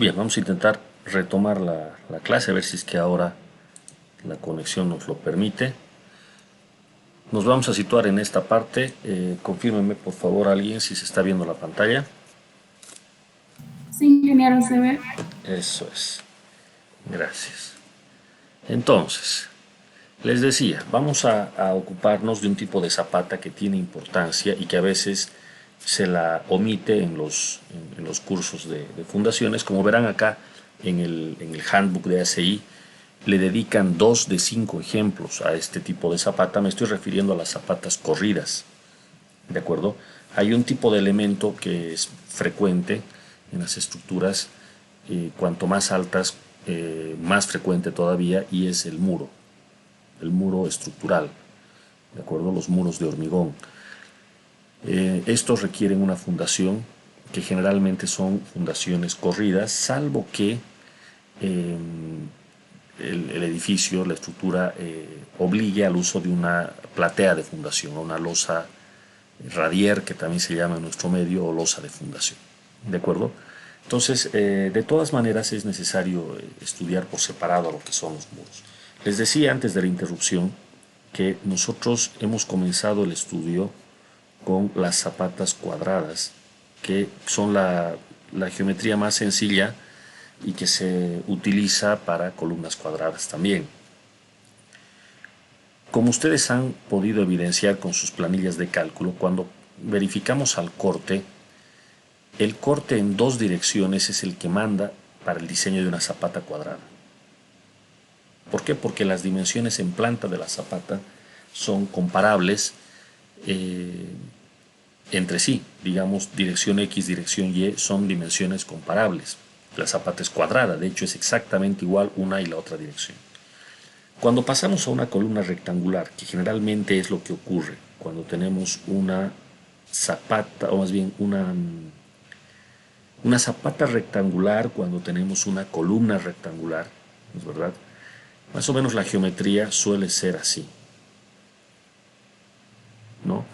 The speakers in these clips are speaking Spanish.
Bien, vamos a intentar retomar la clase, a ver si es que ahora la conexión nos lo permite. Nos vamos a situar en esta parte. Confírmeme por favor alguien si se está viendo la pantalla. Sí, ingeniero, se ve. Eso es. Gracias. Entonces, les decía, vamos a ocuparnos de un tipo de zapata que tiene importancia y que a veces se la omite en los cursos de fundaciones. Como verán acá en el handbook de ACI, le dedican 2 de 5 ejemplos a este tipo de zapata. Me estoy refiriendo a las zapatas corridas. ¿De acuerdo? Hay un tipo de elemento que es frecuente en las estructuras, cuanto más altas, más frecuente todavía, y es el muro estructural, ¿de acuerdo? Los muros de hormigón. Estos requieren una fundación que generalmente son fundaciones corridas, salvo que eh, el edificio, la estructura, obligue al uso de una platea de fundación, una losa radier, que también se llama en nuestro medio, o losa de fundación. ¿De acuerdo? Entonces, de todas maneras es necesario estudiar por separado lo que son los muros. Les decía antes de la interrupción que nosotros hemos comenzado el estudio con las zapatas cuadradas, que son la geometría más sencilla y que se utiliza para columnas cuadradas también. Como ustedes han podido evidenciar con sus planillas de cálculo, cuando verificamos al corte, el corte en 2 direcciones es el que manda para el diseño de una zapata cuadrada. ¿Por qué? Porque las dimensiones en planta de la zapata son comparables, eh, entre sí. Digamos, dirección X, dirección Y son dimensiones comparables. La zapata es cuadrada, de hecho es exactamente igual una y la otra dirección. Cuando pasamos a una columna rectangular, que generalmente es lo que ocurre cuando tenemos una zapata, o más bien una zapata rectangular, cuando tenemos una columna rectangular, ¿es verdad? Más o menos la geometría suele ser así, ¿no?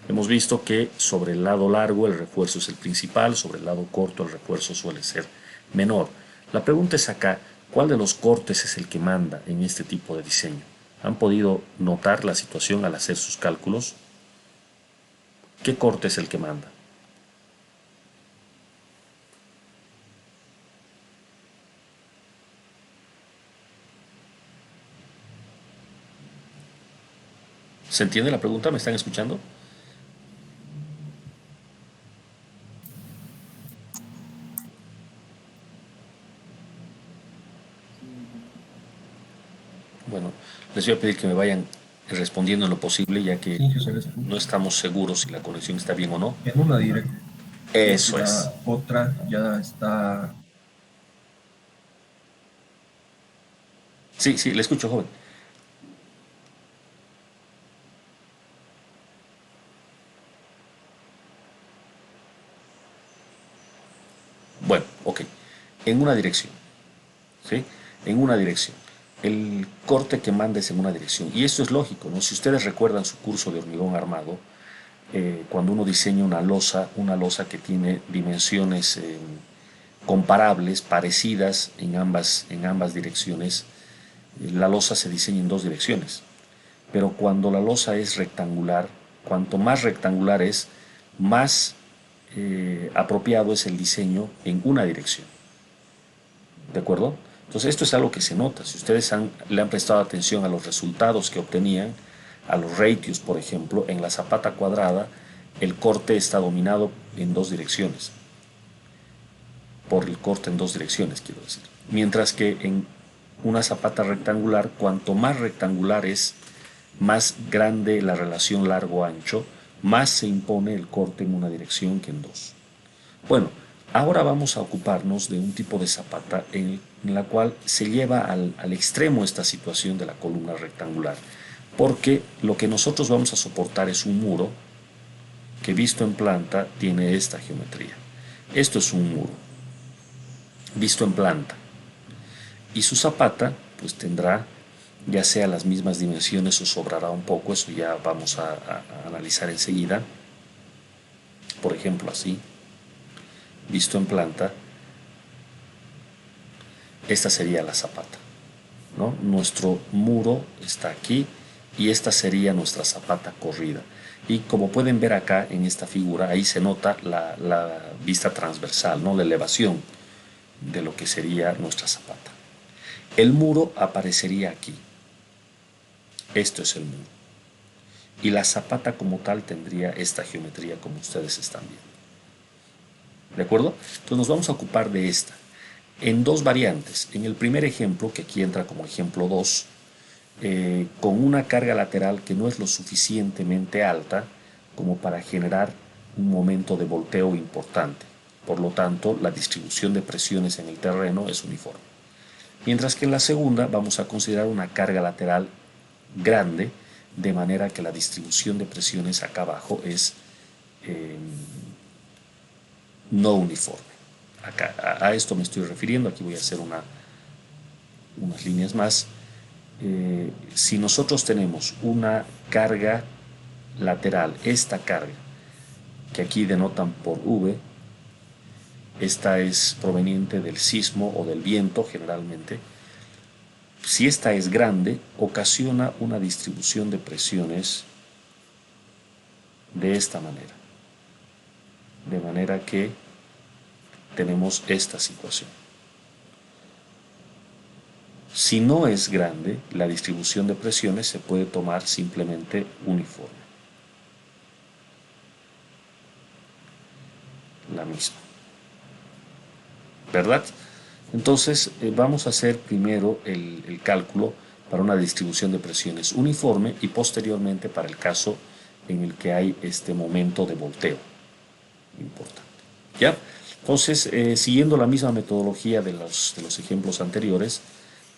Hemos visto que sobre el lado largo el refuerzo es el principal, sobre el lado corto el refuerzo suele ser menor. La pregunta es acá, ¿cuál de los cortes es el que manda en este tipo de diseño? ¿Han podido notar la situación al hacer sus cálculos? ¿Qué corte es el que manda? ¿Se entiende la pregunta? ¿Me están escuchando? Bueno, les voy a pedir que me vayan respondiendo en lo posible, ya que Sí, José, le escucho. no estamos seguros si la conexión está bien o no. En una dirección, Eso es. la otra ya está. Sí, sí, le escucho, joven. Bueno, ok. En una dirección, ¿sí? En una dirección. El corte que manda es en una dirección. Y esto es lógico, ¿no? Si ustedes recuerdan su curso de hormigón armado, cuando uno diseña una losa que tiene dimensiones comparables, parecidas en ambas direcciones, la losa se diseña en 2 direcciones. Pero cuando la losa es rectangular, cuanto más rectangular es, más apropiado es el diseño en una dirección. ¿De acuerdo? Entonces esto es algo que se nota. Si ustedes le han prestado atención a los resultados que obtenían, a los ratios, por ejemplo, en la zapata cuadrada, el corte está dominado en 2 direcciones. Por el corte en 2 direcciones, quiero decir. Mientras que en una zapata rectangular, cuanto más rectangular es, más grande la relación largo-ancho, más se impone el corte en una dirección que en dos. Bueno, ahora vamos a ocuparnos de un tipo de zapata en la cual se lleva al extremo esta situación de la columna rectangular, porque lo que nosotros vamos a soportar es un muro que, visto en planta, tiene esta geometría. Esto es un muro visto en planta, y su zapata pues tendrá ya sea las mismas dimensiones o sobrará un poco. Eso ya vamos a analizar enseguida. Por ejemplo, así, visto en planta, esta sería la zapata, ¿no? Nuestro muro está aquí y esta sería nuestra zapata corrida. Y como pueden ver acá en esta figura, ahí se nota la vista transversal, ¿no? La elevación de lo que sería nuestra zapata. El muro aparecería aquí. Esto es el muro. Y la zapata como tal tendría esta geometría como ustedes están viendo. ¿De acuerdo? Entonces nos vamos a ocupar de esta en dos variantes. En el primer ejemplo, que aquí entra como ejemplo 2, con una carga lateral que no es lo suficientemente alta como para generar un momento de volteo importante. Por lo tanto, la distribución de presiones en el terreno es uniforme. Mientras que en la segunda vamos a considerar una carga lateral grande, de manera que la distribución de presiones acá abajo es no uniforme. Acá, a esto me estoy refiriendo. Aquí voy a hacer unas líneas más. Si nosotros tenemos una carga lateral, esta carga, que aquí denotan por V, esta es proveniente del sismo o del viento generalmente. Si esta es grande, ocasiona una distribución de presiones de esta manera. De manera que tenemos esta situación. Si no es grande, la distribución de presiones se puede tomar simplemente uniforme. La misma. ¿Verdad? Entonces vamos a hacer primero el cálculo para una distribución de presiones uniforme y posteriormente para el caso en el que hay este momento de volteo importante. ¿Ya? Entonces, siguiendo la misma metodología de los ejemplos anteriores,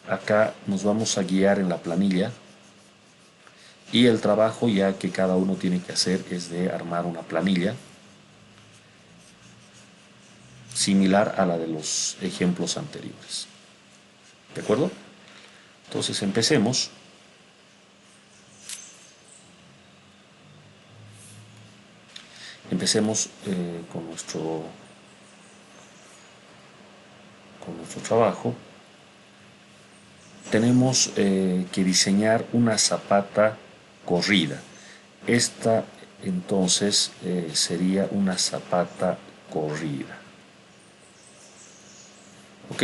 acá nos vamos a guiar en la planilla y el trabajo ya que cada uno tiene que hacer es de armar una planilla similar a la de los ejemplos anteriores. ¿De acuerdo? Entonces empecemos. Empecemos con nuestro trabajo. Tenemos que diseñar una zapata corrida. Esta entonces sería una zapata corrida. ¿Ok?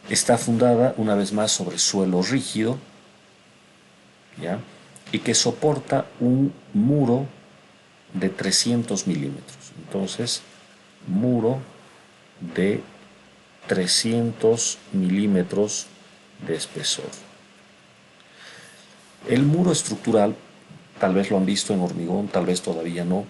Está fundada una vez más sobre suelo rígido, ¿ya? Y que soporta un muro de 300 milímetros. Entonces, muro de 300 milímetros de espesor. El muro estructural, tal vez lo han visto en hormigón, tal vez todavía no.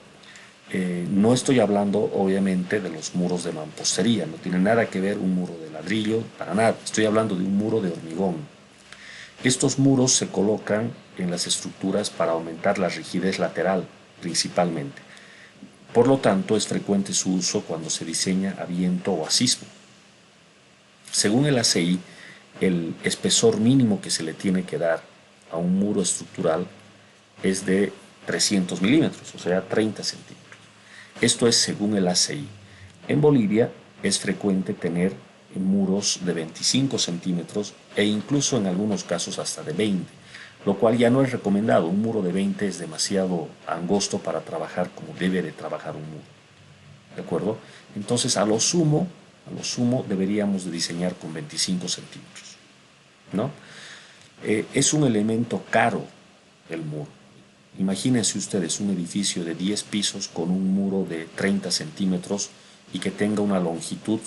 No estoy hablando obviamente de los muros de mampostería, no tiene nada que ver un muro de ladrillo, para nada. Estoy hablando de un muro de hormigón. Estos muros se colocan en las estructuras para aumentar la rigidez lateral, principalmente. Por lo tanto, es frecuente su uso cuando se diseña a viento o a sismo. Según el ACI, el espesor mínimo que se le tiene que dar a un muro estructural es de 300 milímetros, o sea, 30 centímetros. Esto es según el ACI. En Bolivia es frecuente tener muros de 25 centímetros e incluso en algunos casos hasta de 20, lo cual ya no es recomendado. Un muro de 20 es demasiado angosto para trabajar como debe de trabajar un muro. ¿De acuerdo? Entonces, a lo sumo deberíamos de diseñar con 25 centímetros, ¿no? Es un elemento caro el muro. Imagínense ustedes un edificio de 10 pisos con un muro de 30 centímetros y que tenga una longitud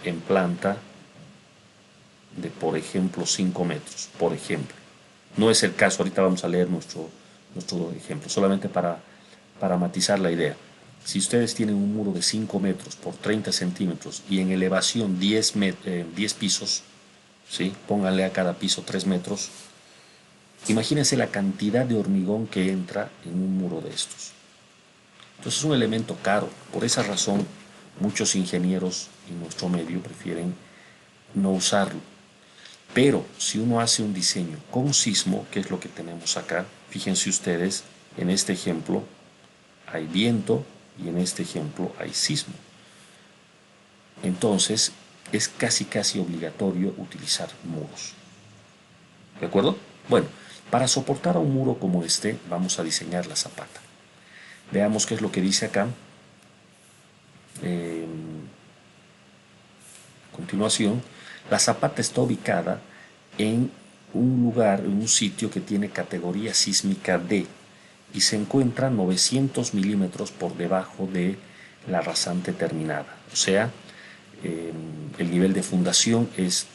en planta de, por ejemplo, 5 metros, por ejemplo. No es el caso, ahorita vamos a leer nuestro ejemplo, solamente para matizar la idea. Si ustedes tienen un muro de 5 metros por 30 centímetros y en elevación 10 pisos, ¿sí? Pónganle a cada piso 3 metros, imagínense la cantidad de hormigón que entra en un muro de estos. Entonces es un elemento caro. Por esa razón, muchos ingenieros en nuestro medio prefieren no usarlo. Pero si uno hace un diseño con sismo, que es lo que tenemos acá, fíjense ustedes, en este ejemplo hay viento y en este ejemplo hay sismo. Entonces, es casi obligatorio utilizar muros. ¿De acuerdo? Bueno, para soportar a un muro como este, vamos a diseñar la zapata. Veamos qué es lo que dice acá. A continuación, la zapata está ubicada en un lugar, en un sitio que tiene categoría sísmica D y se encuentra 900 milímetros por debajo de la rasante terminada. O sea, el nivel de fundación es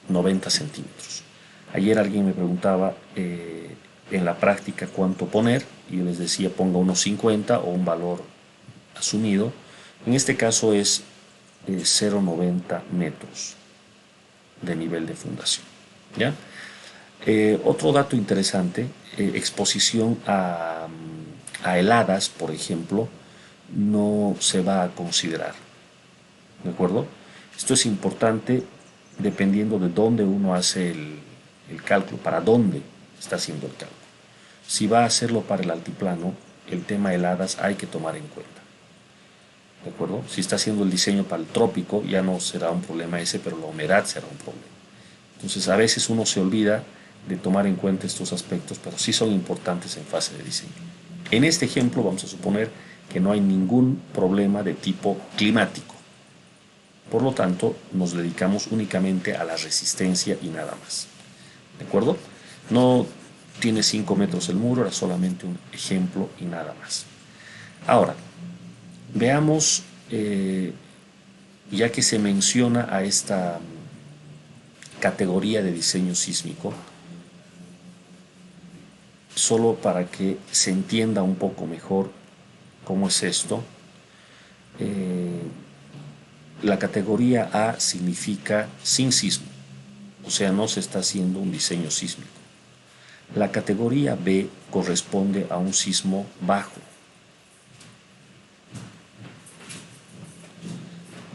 90 centímetros. Ayer alguien me preguntaba en la práctica cuánto poner y yo les decía ponga unos 50 o un valor asumido. En este caso es 0,90 metros de nivel de fundación. ¿Ya? Otro dato interesante, exposición a heladas, por ejemplo, no se va a considerar. ¿De acuerdo? Esto es importante dependiendo de dónde uno hace el cálculo, para dónde está haciendo el cálculo. Si va a hacerlo para el altiplano, el tema heladas hay que tomar en cuenta. ¿De acuerdo? Si está haciendo el diseño para el trópico, ya no será un problema ese, pero la humedad será un problema. Entonces, a veces uno se olvida de tomar en cuenta estos aspectos, pero sí son importantes en fase de diseño. En este ejemplo vamos a suponer que no hay ningún problema de tipo climático. Por lo tanto, nos dedicamos únicamente a la resistencia y nada más. ¿De acuerdo? No tiene 5 metros el muro, era solamente un ejemplo y nada más. Ahora, veamos, ya que se menciona a esta categoría de diseño sísmico, solo para que se entienda un poco mejor cómo es esto. La categoría A significa sin sismo, o sea, no se está haciendo un diseño sísmico. La categoría B corresponde a un sismo bajo.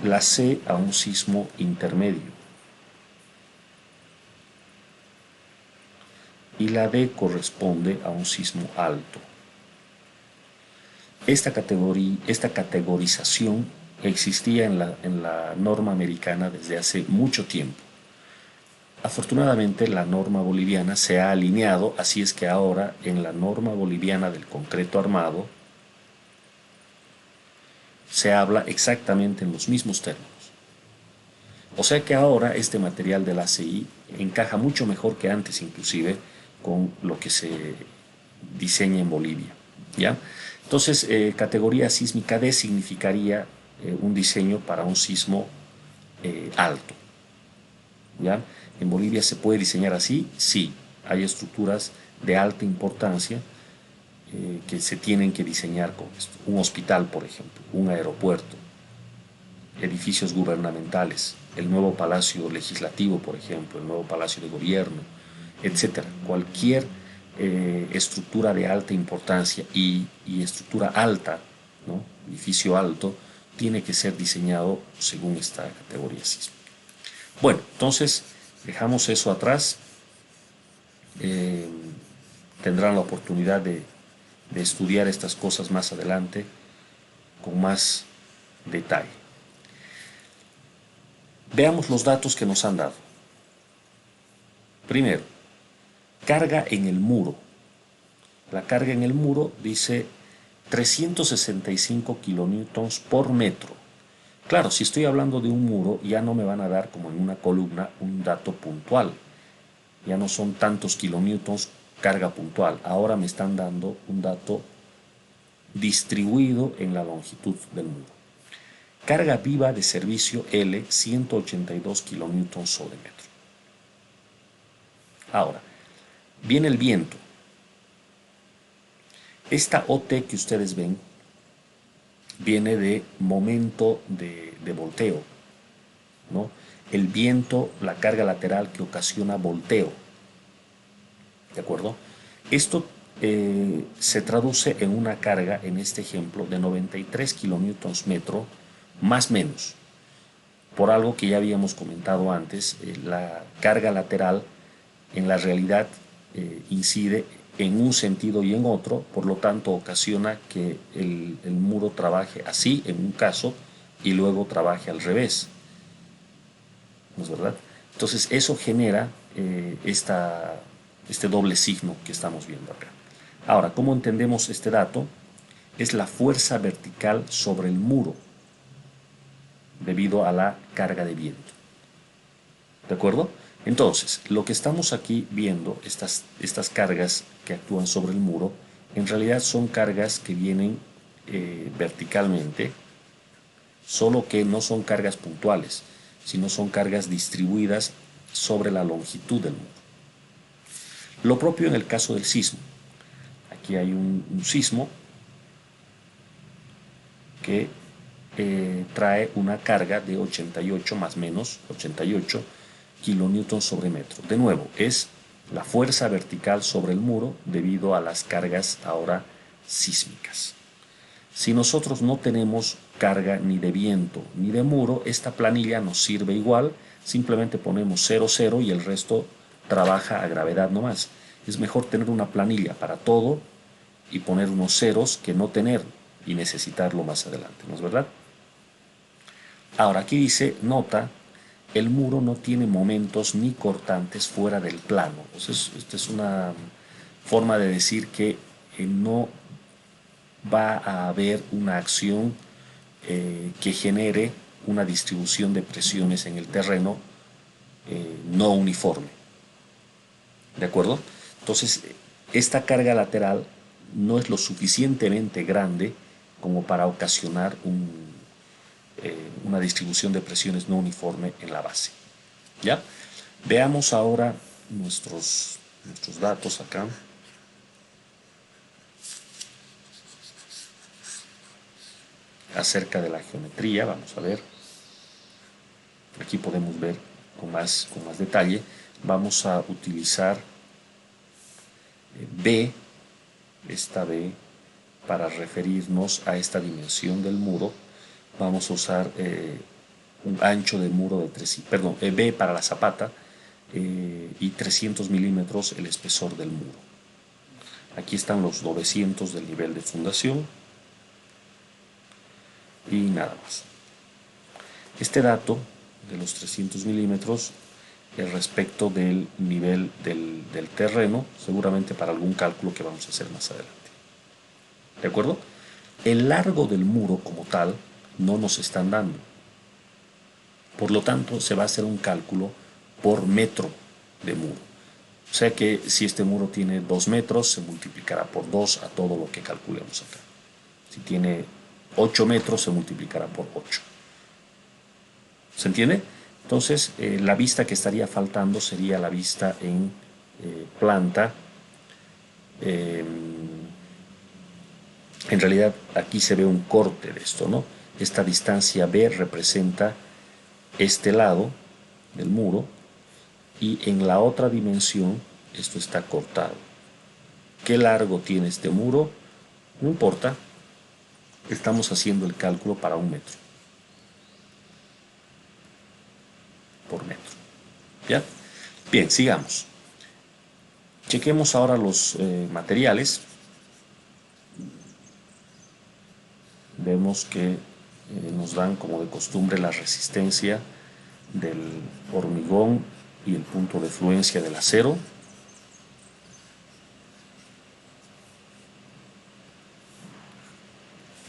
La C a un sismo intermedio. Y la D corresponde a un sismo alto. Esta categorización existía en la norma americana desde hace mucho tiempo. Afortunadamente la norma boliviana se ha alineado, así es que ahora en la norma boliviana del concreto armado se habla exactamente en los mismos términos. O sea que ahora este material del ACI encaja mucho mejor que antes inclusive con lo que se diseña en Bolivia. ¿Ya? Entonces, categoría sísmica D significaría un diseño para un sismo alto. ¿Ya? ¿En Bolivia se puede diseñar así? Sí, hay estructuras de alta importancia que se tienen que diseñar con esto. Un hospital, por ejemplo, un aeropuerto, edificios gubernamentales, el nuevo palacio legislativo, por ejemplo, el nuevo palacio de gobierno, etcétera. Cualquier estructura de alta importancia y estructura alta, ¿no? Edificio alto, tiene que ser diseñado según esta categoría sísmica. Bueno, entonces dejamos eso atrás. Tendrán la oportunidad de estudiar estas cosas más adelante con más detalle. Veamos los datos que nos han dado. Primero, carga en el muro. La carga en el muro dice 365 kilonewtons por metro. Claro, si estoy hablando de un muro, ya no me van a dar como en una columna un dato puntual. Ya no son tantos kilonewtons carga puntual. Ahora me están dando un dato distribuido en la longitud del muro. Carga viva de servicio L, 182 kilonewtons sobre metro. Ahora, viene el viento. Esta OT que ustedes ven viene de momento de volteo, ¿no? El viento, la carga lateral que ocasiona volteo. ¿De acuerdo? Esto se traduce en una carga, en este ejemplo, de 93 kilonewtons metro, más menos. Por algo que ya habíamos comentado antes, la carga lateral en la realidad incide en un sentido y en otro, por lo tanto ocasiona que el muro trabaje así en un caso y luego trabaje al revés. ¿no es verdad? Entonces eso genera este doble signo que estamos viendo acá. Ahora, ¿cómo entendemos este dato? Es la fuerza vertical sobre el muro debido a la carga de viento. ¿De acuerdo? Entonces, lo que estamos aquí viendo, estas cargas que actúan sobre el muro, en realidad son cargas que vienen verticalmente, solo que no son cargas puntuales, sino son cargas distribuidas sobre la longitud del muro. Lo propio en el caso del sismo. Aquí hay un sismo que trae una carga de 88 más menos 88 kilonewtons sobre metro. De nuevo, es la fuerza vertical sobre el muro debido a las cargas ahora sísmicas. Si nosotros no tenemos carga ni de viento ni de muro, esta planilla nos sirve igual, simplemente ponemos 0, 0 y el resto trabaja a gravedad nomás. Es mejor tener una planilla para todo y poner unos ceros que no tener y necesitarlo más adelante, ¿no es verdad? Ahora aquí dice, nota, el muro no tiene momentos ni cortantes fuera del plano. Entonces, esta es una forma de decir que no va a haber una acción que genere una distribución de presiones en el terreno no uniforme. ¿De acuerdo? Entonces, esta carga lateral no es lo suficientemente grande como para ocasionar una distribución de presiones no uniforme en la base. ¿Ya? Veamos ahora nuestros datos acá. Acerca de la geometría, vamos a ver. Aquí podemos ver con más detalle. Vamos a utilizar B, esta B, para referirnos a esta dimensión del muro. Vamos a usar un ancho de muro de 3, perdón, B para la zapata y 300 milímetros el espesor del muro. Aquí están los 900 del nivel de fundación y nada más. Este dato de los 300 milímetros es respecto del nivel del terreno, seguramente para algún cálculo que vamos a hacer más adelante. ¿De acuerdo? El largo del muro como tal no nos están dando. Por lo tanto, se va a hacer un cálculo por metro de muro. O sea que si este muro tiene 2 metros, se multiplicará por 2 a todo lo que calculemos acá. Si tiene 8 metros, se multiplicará por 8. ¿Se entiende? Entonces, la vista que estaría faltando sería la vista en planta. En realidad, aquí se ve un corte de esto, ¿no? Esta distancia B representa este lado del muro y en la otra dimensión esto está cortado. ¿Qué largo tiene este muro? No importa, estamos haciendo el cálculo para 1 metro por metro. ¿Ya? Bien, sigamos. Chequemos ahora los materiales. Vemos que nos dan como de costumbre la resistencia del hormigón y el punto de fluencia del acero.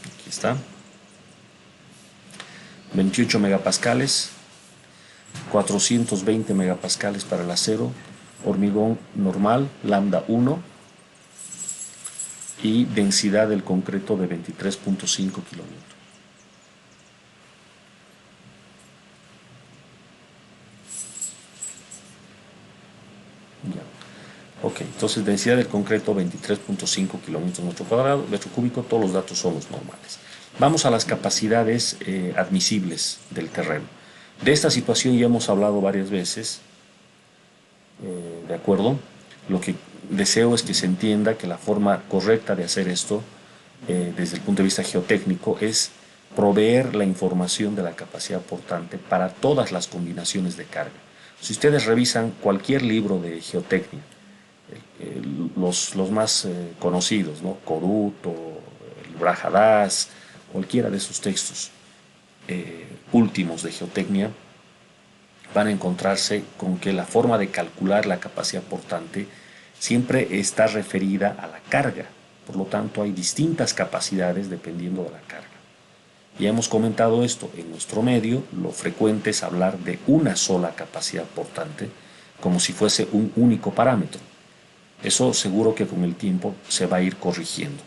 Aquí está. 28 megapascales, 420 megapascales para el acero, hormigón normal, lambda 1 y densidad del concreto de 23.5 kilómetros. Ok, entonces densidad del concreto 23.5 kilómetros metro cuadrado, metro cúbico, todos los datos son los normales. Vamos a las capacidades admisibles del terreno. De esta situación ya hemos hablado varias veces, ¿de acuerdo? Lo que deseo es que se entienda que la forma correcta de hacer esto, desde el punto de vista geotécnico, es proveer la información de la capacidad portante para todas las combinaciones de carga. Si ustedes revisan cualquier libro de geotecnia, los más conocidos, ¿no? Corut o el Brajadas, cualquiera de esos textos últimos de geotecnia, van a encontrarse con que la forma de calcular la capacidad portante siempre está referida a la carga. Por lo tanto, hay distintas capacidades dependiendo de la carga. Ya hemos comentado esto, en nuestro medio lo frecuente es hablar de una sola capacidad portante como si fuese un único parámetro. Eso seguro que con el tiempo se va a ir corrigiendo.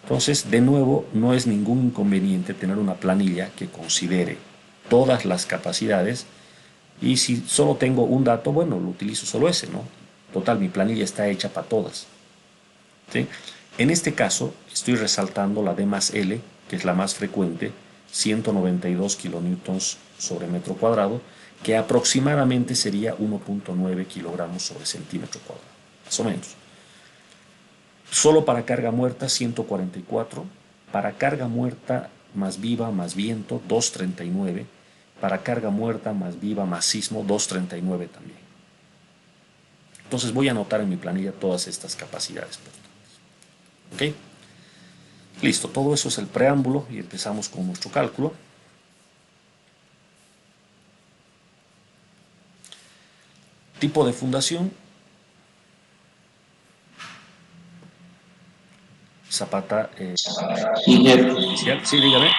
Entonces, de nuevo, no es ningún inconveniente tener una planilla que considere todas las capacidades, y si solo tengo un dato, bueno, lo utilizo solo ese, ¿no? Total, mi planilla está hecha para todas, ¿sí? En este caso, estoy resaltando la D más L, que es la más frecuente, 192 kilonewtons sobre metro cuadrado, que aproximadamente sería 1.9 kilogramos sobre centímetro cuadrado, más o menos. Solo para carga muerta 144, para carga muerta más viva más viento 239, para carga muerta más viva más sismo 239 también. Entonces voy a anotar en mi planilla todas estas capacidades portantes. ¿Ok? Listo, todo eso es el preámbulo y empezamos con nuestro cálculo. Tipo de fundación. Zapata inicial. Sí, dígame.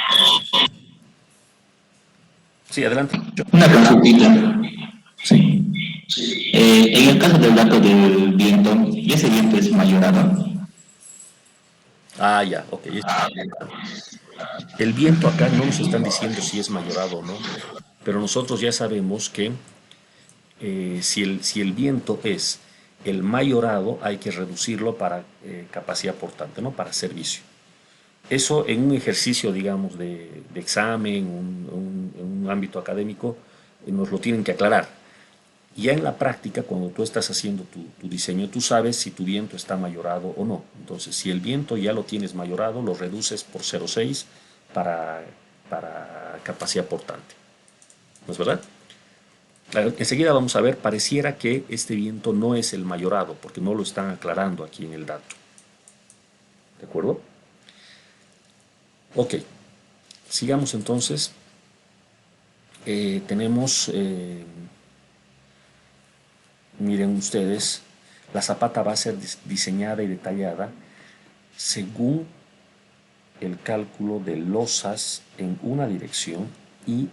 Sí, adelante. Una consultita. Sí. En el caso del dato del viento, ¿y ese viento es mayorado? Ah, ya, ok. El viento acá no nos están diciendo si es mayorado o no, pero nosotros ya sabemos que si el viento es el mayorado, hay que reducirlo para capacidad portante, ¿no? Para servicio. Eso en un ejercicio, digamos, de examen, en un ámbito académico, nos lo tienen que aclarar. Ya en la práctica, cuando tú estás haciendo tu diseño, tú sabes si tu viento está mayorado o no. Entonces, si el viento ya lo tienes mayorado, lo reduces por 0,6 para, para capacidad portante. ¿No es verdad? Enseguida vamos a ver, pareciera que este viento no es el mayorado, porque no lo están aclarando aquí en el dato. ¿De acuerdo? Ok, sigamos entonces. Tenemos, miren ustedes, la zapata va a ser diseñada y detallada según el cálculo de losas en una dirección y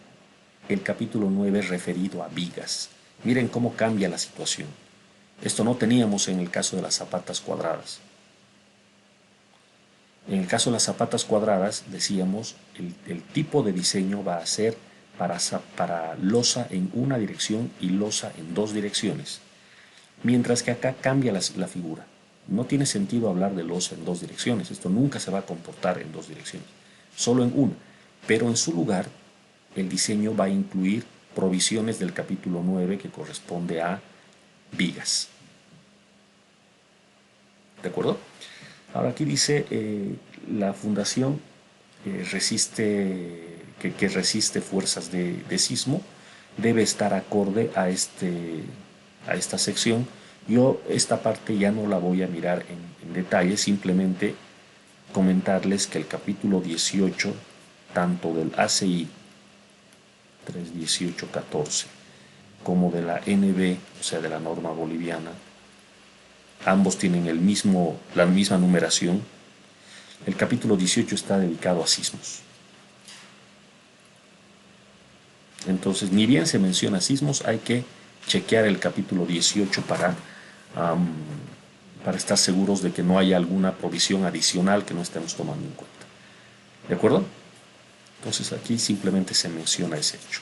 el capítulo 9 referido a vigas. Miren cómo cambia la situación. Esto no teníamos en el caso de las zapatas cuadradas. En el caso de las zapatas cuadradas, decíamos, el tipo de diseño va a ser para losa en una dirección y losa en dos direcciones. Mientras que acá cambia la figura. No tiene sentido hablar de losa en dos direcciones. Esto nunca se va a comportar en dos direcciones, solo en una. Pero en su lugar, el diseño va a incluir provisiones del capítulo 9 que corresponde a vigas. ¿De acuerdo? Ahora aquí dice la fundación que resiste fuerzas de sismo debe estar acorde a esta sección. Yo esta parte ya no la voy a mirar en detalle, simplemente comentarles que el capítulo 18, tanto del ACI 31814 como de la NB, o sea, de la norma boliviana, ambos tienen la misma numeración. El capítulo 18 está dedicado a sismos. Entonces, ni bien se menciona sismos, hay que chequear el capítulo 18 para estar seguros de que no haya alguna provisión adicional que no estemos tomando en cuenta. ¿De acuerdo? Entonces aquí simplemente se menciona ese hecho.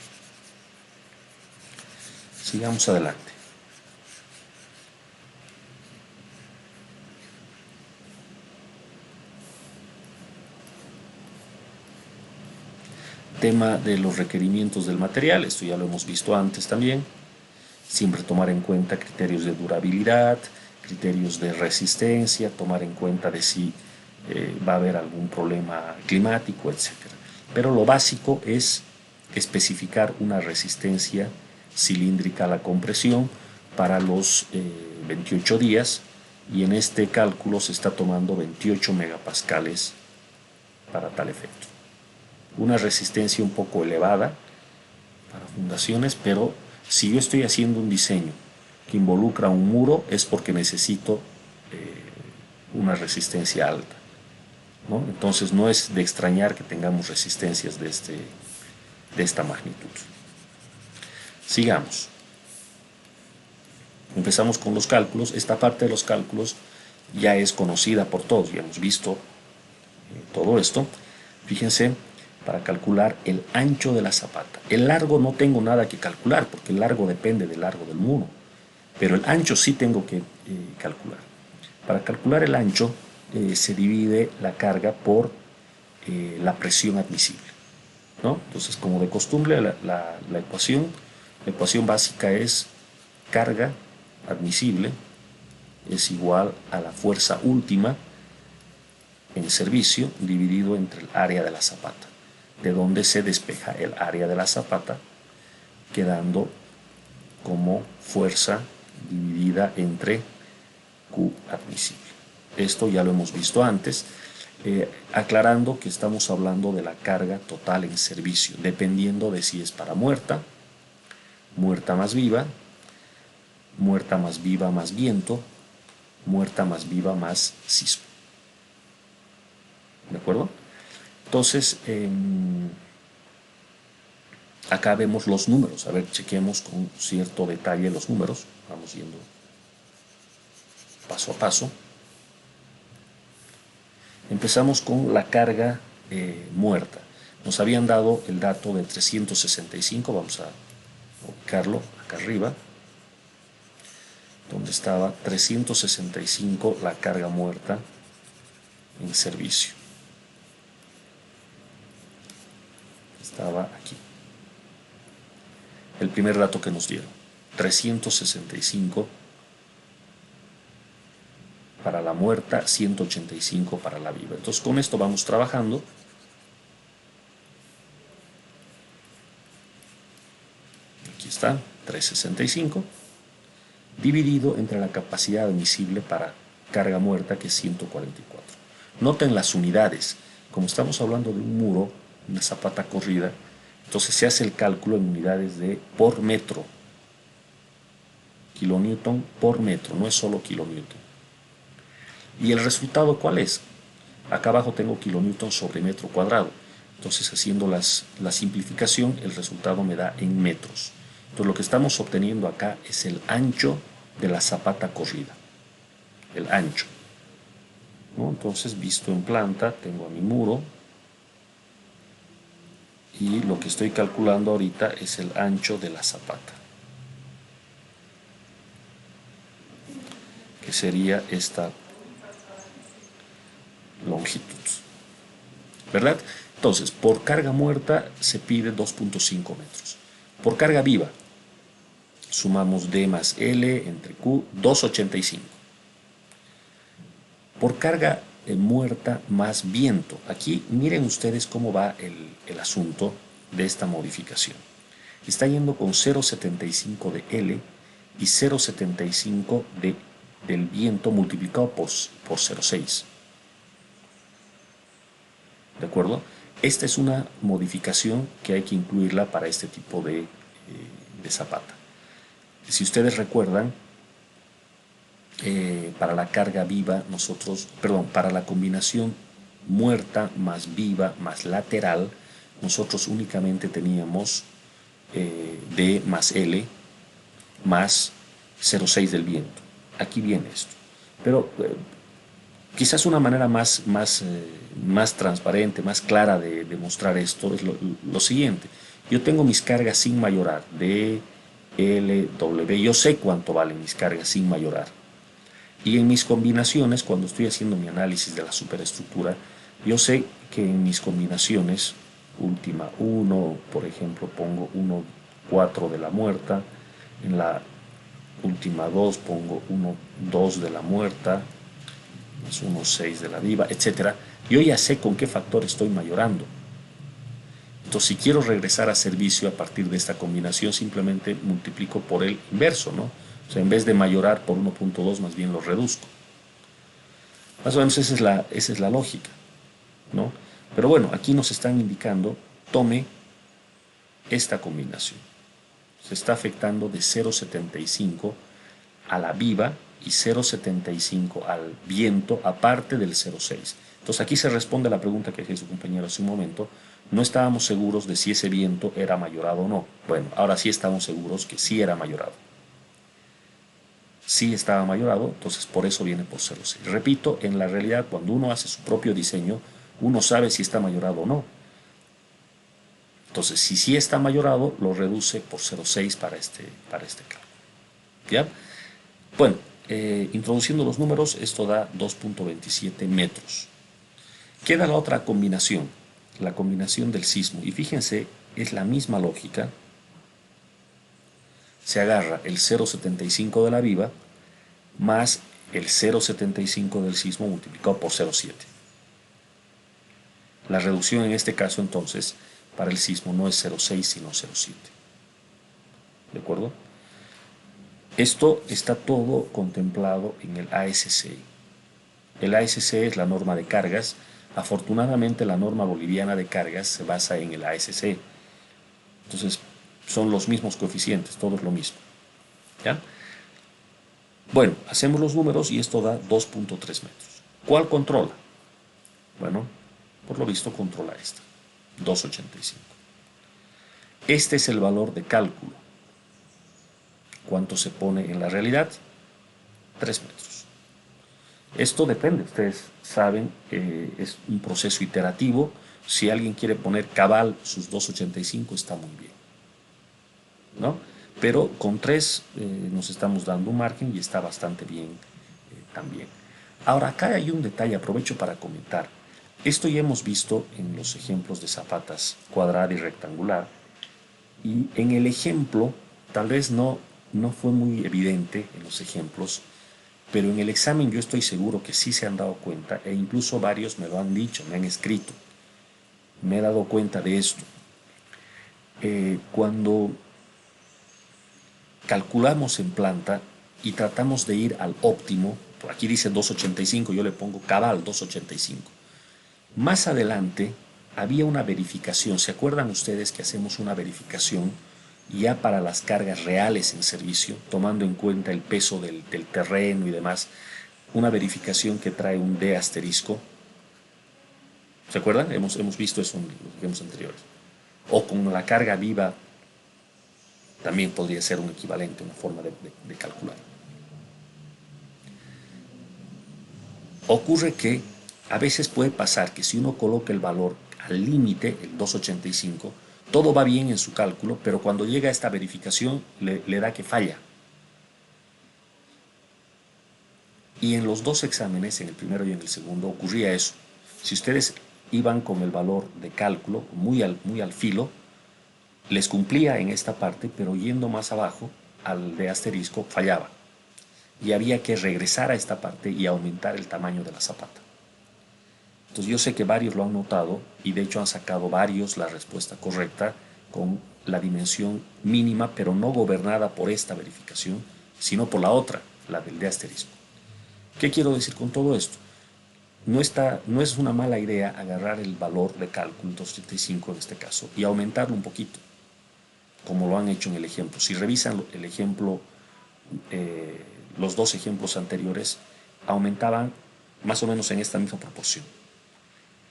Sigamos adelante. Tema de los requerimientos del material, esto ya lo hemos visto antes también. Siempre tomar en cuenta criterios de durabilidad, criterios de resistencia, tomar en cuenta de si va a haber algún problema climático, etc. Pero lo básico es especificar una resistencia cilíndrica a la compresión para los 28 días, y en este cálculo se está tomando 28 megapascales para tal efecto. Una resistencia un poco elevada para fundaciones, pero Si yo estoy haciendo un diseño que involucra un muro, es porque necesito una resistencia alta, ¿no? Entonces no es de extrañar que tengamos resistencias de esta magnitud. Sigamos. Empezamos con los cálculos. Esta parte de los cálculos ya es conocida por todos, ya hemos visto todo esto. Fíjense, para calcular el ancho de la zapata. El largo no tengo nada que calcular, porque el largo depende del largo del muro, pero el ancho sí tengo que calcular. Para calcular el ancho se divide la carga por la presión admisible, ¿no? Entonces, como de costumbre, la ecuación básica es carga admisible es igual a la fuerza última en servicio dividido entre el área de la zapata, de donde se despeja el área de la zapata, quedando como fuerza dividida entre Q admisible. Esto ya lo hemos visto antes, aclarando que estamos hablando de la carga total en servicio, dependiendo de si es para muerta, muerta más viva más viento, muerta más viva más sismo. ¿De acuerdo? Entonces, acá vemos los números. A ver, chequemos con cierto detalle los números. Vamos yendo paso a paso. Empezamos con la carga muerta. Nos habían dado el dato de 365. Vamos a ubicarlo acá arriba, donde estaba 365 la carga muerta en servicio. Estaba aquí. El primer dato que nos dieron, 365 para la muerta, 185 para la viva. Entonces con esto vamos trabajando. Aquí está, 365. Dividido entre la capacidad admisible para carga muerta, que es 144. Noten las unidades. Como estamos hablando de un muro, una zapata corrida, entonces se hace el cálculo en unidades de por metro. Kilonewton por metro, no es solo kilonewton. ¿Y el resultado cuál es? Acá abajo tengo kilonewton sobre metro cuadrado. Entonces, haciendo la simplificación, el resultado me da en metros. Entonces, lo que estamos obteniendo acá es el ancho de la zapata corrida. El ancho, ¿no? Entonces, visto en planta, tengo a mi muro. Y lo que estoy calculando ahorita es el ancho de la zapata, que sería esta longitud, ¿verdad? Entonces, por carga muerta se pide 2.5 metros. Por carga viva, sumamos D más L entre Q, 2.85. Por carga muerta más viento, aquí miren ustedes cómo va el asunto de esta modificación. Está yendo con 0.75 de L y 0.75 del viento multiplicado por 0.6. ¿De acuerdo? Esta es una modificación que hay que incluirla para este tipo de zapata. Si ustedes recuerdan, para la carga viva, para la combinación muerta más viva más lateral, nosotros únicamente teníamos D más L más 0.6 del viento. Aquí viene esto. Pero quizás una manera más transparente, más clara de demostrar esto es lo siguiente. Yo tengo mis cargas sin mayorar, D, L, W. Yo sé cuánto valen mis cargas sin mayorar. Y en mis combinaciones, cuando estoy haciendo mi análisis de la superestructura, yo sé que en mis combinaciones, última 1, por ejemplo, pongo 1,4 de la muerta, en la última 2 pongo 1,2 de la muerta, más 1,6 de la viva, etc. Yo ya sé con qué factor estoy mayorando. Entonces, si quiero regresar a servicio a partir de esta combinación, simplemente multiplico por el inverso, ¿no? O sea, en vez de mayorar por 1.2, más bien lo reduzco. Más o menos esa es la lógica, ¿no? Pero bueno, aquí nos están indicando, tome esta combinación. Se está afectando de 0,75 a la viva y 0,75 al viento, aparte del 0,6. Entonces aquí se responde a la pregunta que hizo su compañero hace un momento. No estábamos seguros de si ese viento era mayorado o no. Bueno, ahora sí estamos seguros que sí era mayorado. Sí estaba mayorado, entonces por eso viene por 0,6. Repito, en la realidad, cuando uno hace su propio diseño, uno sabe si está mayorado o no. Entonces, si sí está mayorado, lo reduce por 0,6 para este cálculo. ¿Ya? Bueno, introduciendo los números, esto da 2,27 metros. Queda la otra combinación, la combinación del sismo. Y fíjense, es la misma lógica. Se agarra el 0,75 de la viva más el 0,75 del sismo multiplicado por 0,7. La reducción en este caso, entonces, para el sismo no es 0,6 sino 0,7. ¿De acuerdo? Esto está todo contemplado en el ASCE. El ASCE es la norma de cargas. Afortunadamente la norma boliviana de cargas se basa en el ASCE. Entonces son los mismos coeficientes, todo es lo mismo. ¿Ya? Bueno, hacemos los números y esto da 2,3 metros. ¿Cuál controla? Bueno, por lo visto controla esta, 2,85. Este es el valor de cálculo. ¿Cuánto se pone en la realidad? 3 metros. Esto depende, ustedes saben, es un proceso iterativo. Si alguien quiere poner cabal sus 2,85 está muy bien, ¿no? Pero con 3 nos estamos dando un margen y está bastante bien también. Ahora, acá hay un detalle, aprovecho para comentar. Esto ya hemos visto en los ejemplos de zapatas cuadrada y rectangular. Y en el ejemplo, tal vez no fue muy evidente en los ejemplos, pero en el examen yo estoy seguro que sí se han dado cuenta, e incluso varios me lo han dicho, me han escrito. Me he dado cuenta de esto. Cuando calculamos en planta y tratamos de ir al óptimo, por aquí dice 2,85, yo le pongo cabal 2,85. Más adelante había una verificación. ¿Se acuerdan ustedes que hacemos una verificación ya para las cargas reales en servicio, tomando en cuenta el peso del terreno y demás? Una verificación que trae un D asterisco. ¿Se acuerdan? Hemos visto eso en los ejemplos anteriores. O con la carga viva también podría ser un equivalente, una forma de calcular. Ocurre que a veces puede pasar que si uno coloca el valor al límite, el 2,85, todo va bien en su cálculo, pero cuando llega a esta verificación le da que falla. Y en los dos exámenes, en el primero y en el segundo, ocurría eso. Si ustedes iban con el valor de cálculo muy al filo, les cumplía en esta parte, pero yendo más abajo, al de asterisco, fallaba. Y había que regresar a esta parte y aumentar el tamaño de la zapata. Entonces yo sé que varios lo han notado y de hecho han sacado varios la respuesta correcta con la dimensión mínima, pero no gobernada por esta verificación, sino por la otra, la del de asterisco. ¿Qué quiero decir con todo esto? No es una mala idea agarrar el valor de cálculo 2,35 en este caso y aumentarlo un poquito, como lo han hecho en el ejemplo. Si revisan el ejemplo, los dos ejemplos anteriores aumentaban más o menos en esta misma proporción.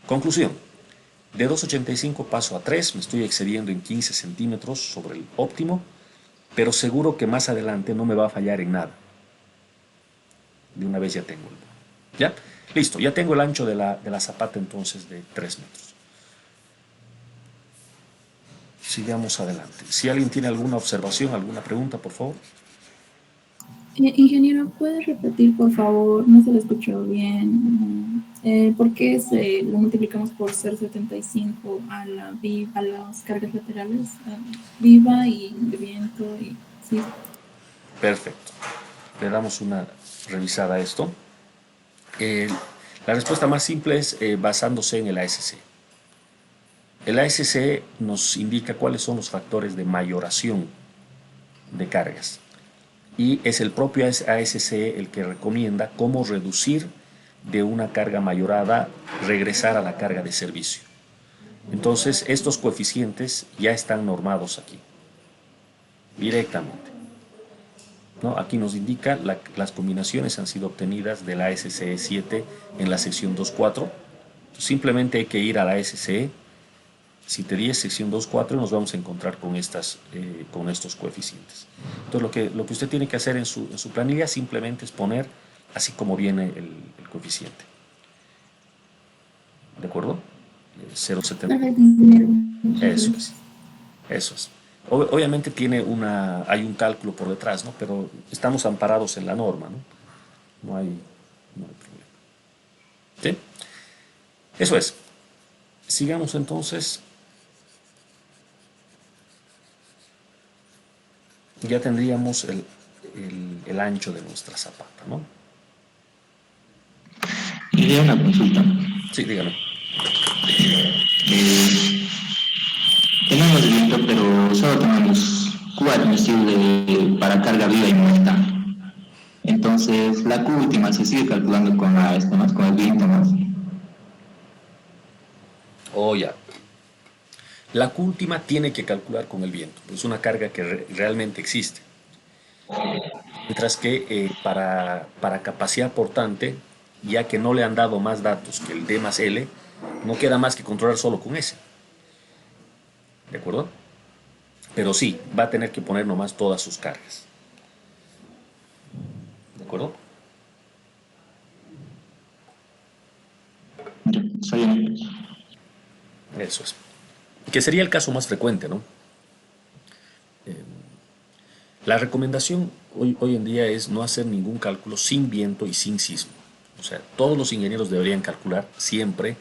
Conclusión, de 2,85 paso a 3, me estoy excediendo en 15 centímetros sobre el óptimo, pero seguro que más adelante no me va a fallar en nada. De una vez ya tengo el... ¿Ya? Listo, ya tengo el ancho de la zapata entonces de 3 metros. Sigamos adelante. Si alguien tiene alguna observación, alguna pregunta, por favor. Ingeniero, ¿puede repetir, por favor? No se lo escuchó bien. ¿Por qué lo multiplicamos por 0,75 a las cargas laterales? Viva y de viento y sí. Perfecto. Le damos una revisada a esto. La respuesta más simple es basándose en el ASCE. El ASCE nos indica cuáles son los factores de mayoración de cargas. Y es el propio ASCE el que recomienda cómo reducir de una carga mayorada, regresar a la carga de servicio. Entonces, estos coeficientes ya están normados aquí. directamente. ¿No? Aquí nos indica las combinaciones han sido obtenidas de la SCE 7 en la sección 2.4. Simplemente hay que ir a la SCE, CITE 10, sección 2.4, y nos vamos a encontrar con estos coeficientes. Entonces lo que usted tiene que hacer en su planilla simplemente es poner así como viene el coeficiente. ¿De acuerdo? 0,70. Perfecto, ingeniero. Muchas Eso gracias. es. Eso es. Obviamente hay un cálculo por detrás, ¿no? Pero estamos amparados en la norma, ¿no? No hay problema. ¿Sí? Eso es. Sigamos entonces. Ya tendríamos el ancho de nuestra zapata, ¿no? Y de una consulta. Sí, dígame. Eh, Tenemos el viento, pero solo tenemos Q admisible para carga viva y muerta. Entonces, la Q última se sigue calculando con más, con el viento más. Oh, ya. La Q última tiene que calcular con el viento. Es una carga que realmente existe. Mientras que para capacidad portante, ya que no le han dado más datos que el D más L, no queda más que controlar solo con S. ¿De acuerdo? Pero sí, va a tener que poner nomás todas sus cargas. ¿De acuerdo? Ya, está bien. Eso es. Que sería el caso más frecuente, ¿no? La recomendación hoy en día es no hacer ningún cálculo sin viento y sin sismo. O sea, todos los ingenieros deberían calcular siempre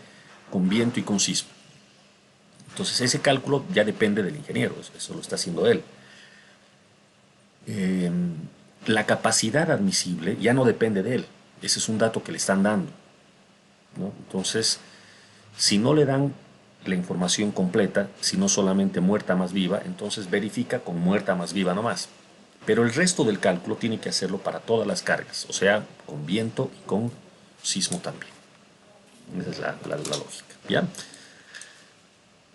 con viento y con sismo. Entonces ese cálculo ya depende del ingeniero, eso lo está haciendo él. Eh, la capacidad admisible ya no depende de él, ese es un dato que le están dando, ¿no? Entonces, si no le dan la información completa, sino solamente muerta más viva, entonces verifica con muerta más viva nomás. Pero el resto del cálculo tiene que hacerlo para todas las cargas, o sea, con viento y con sismo también. Esa es la lógica, ¿ya?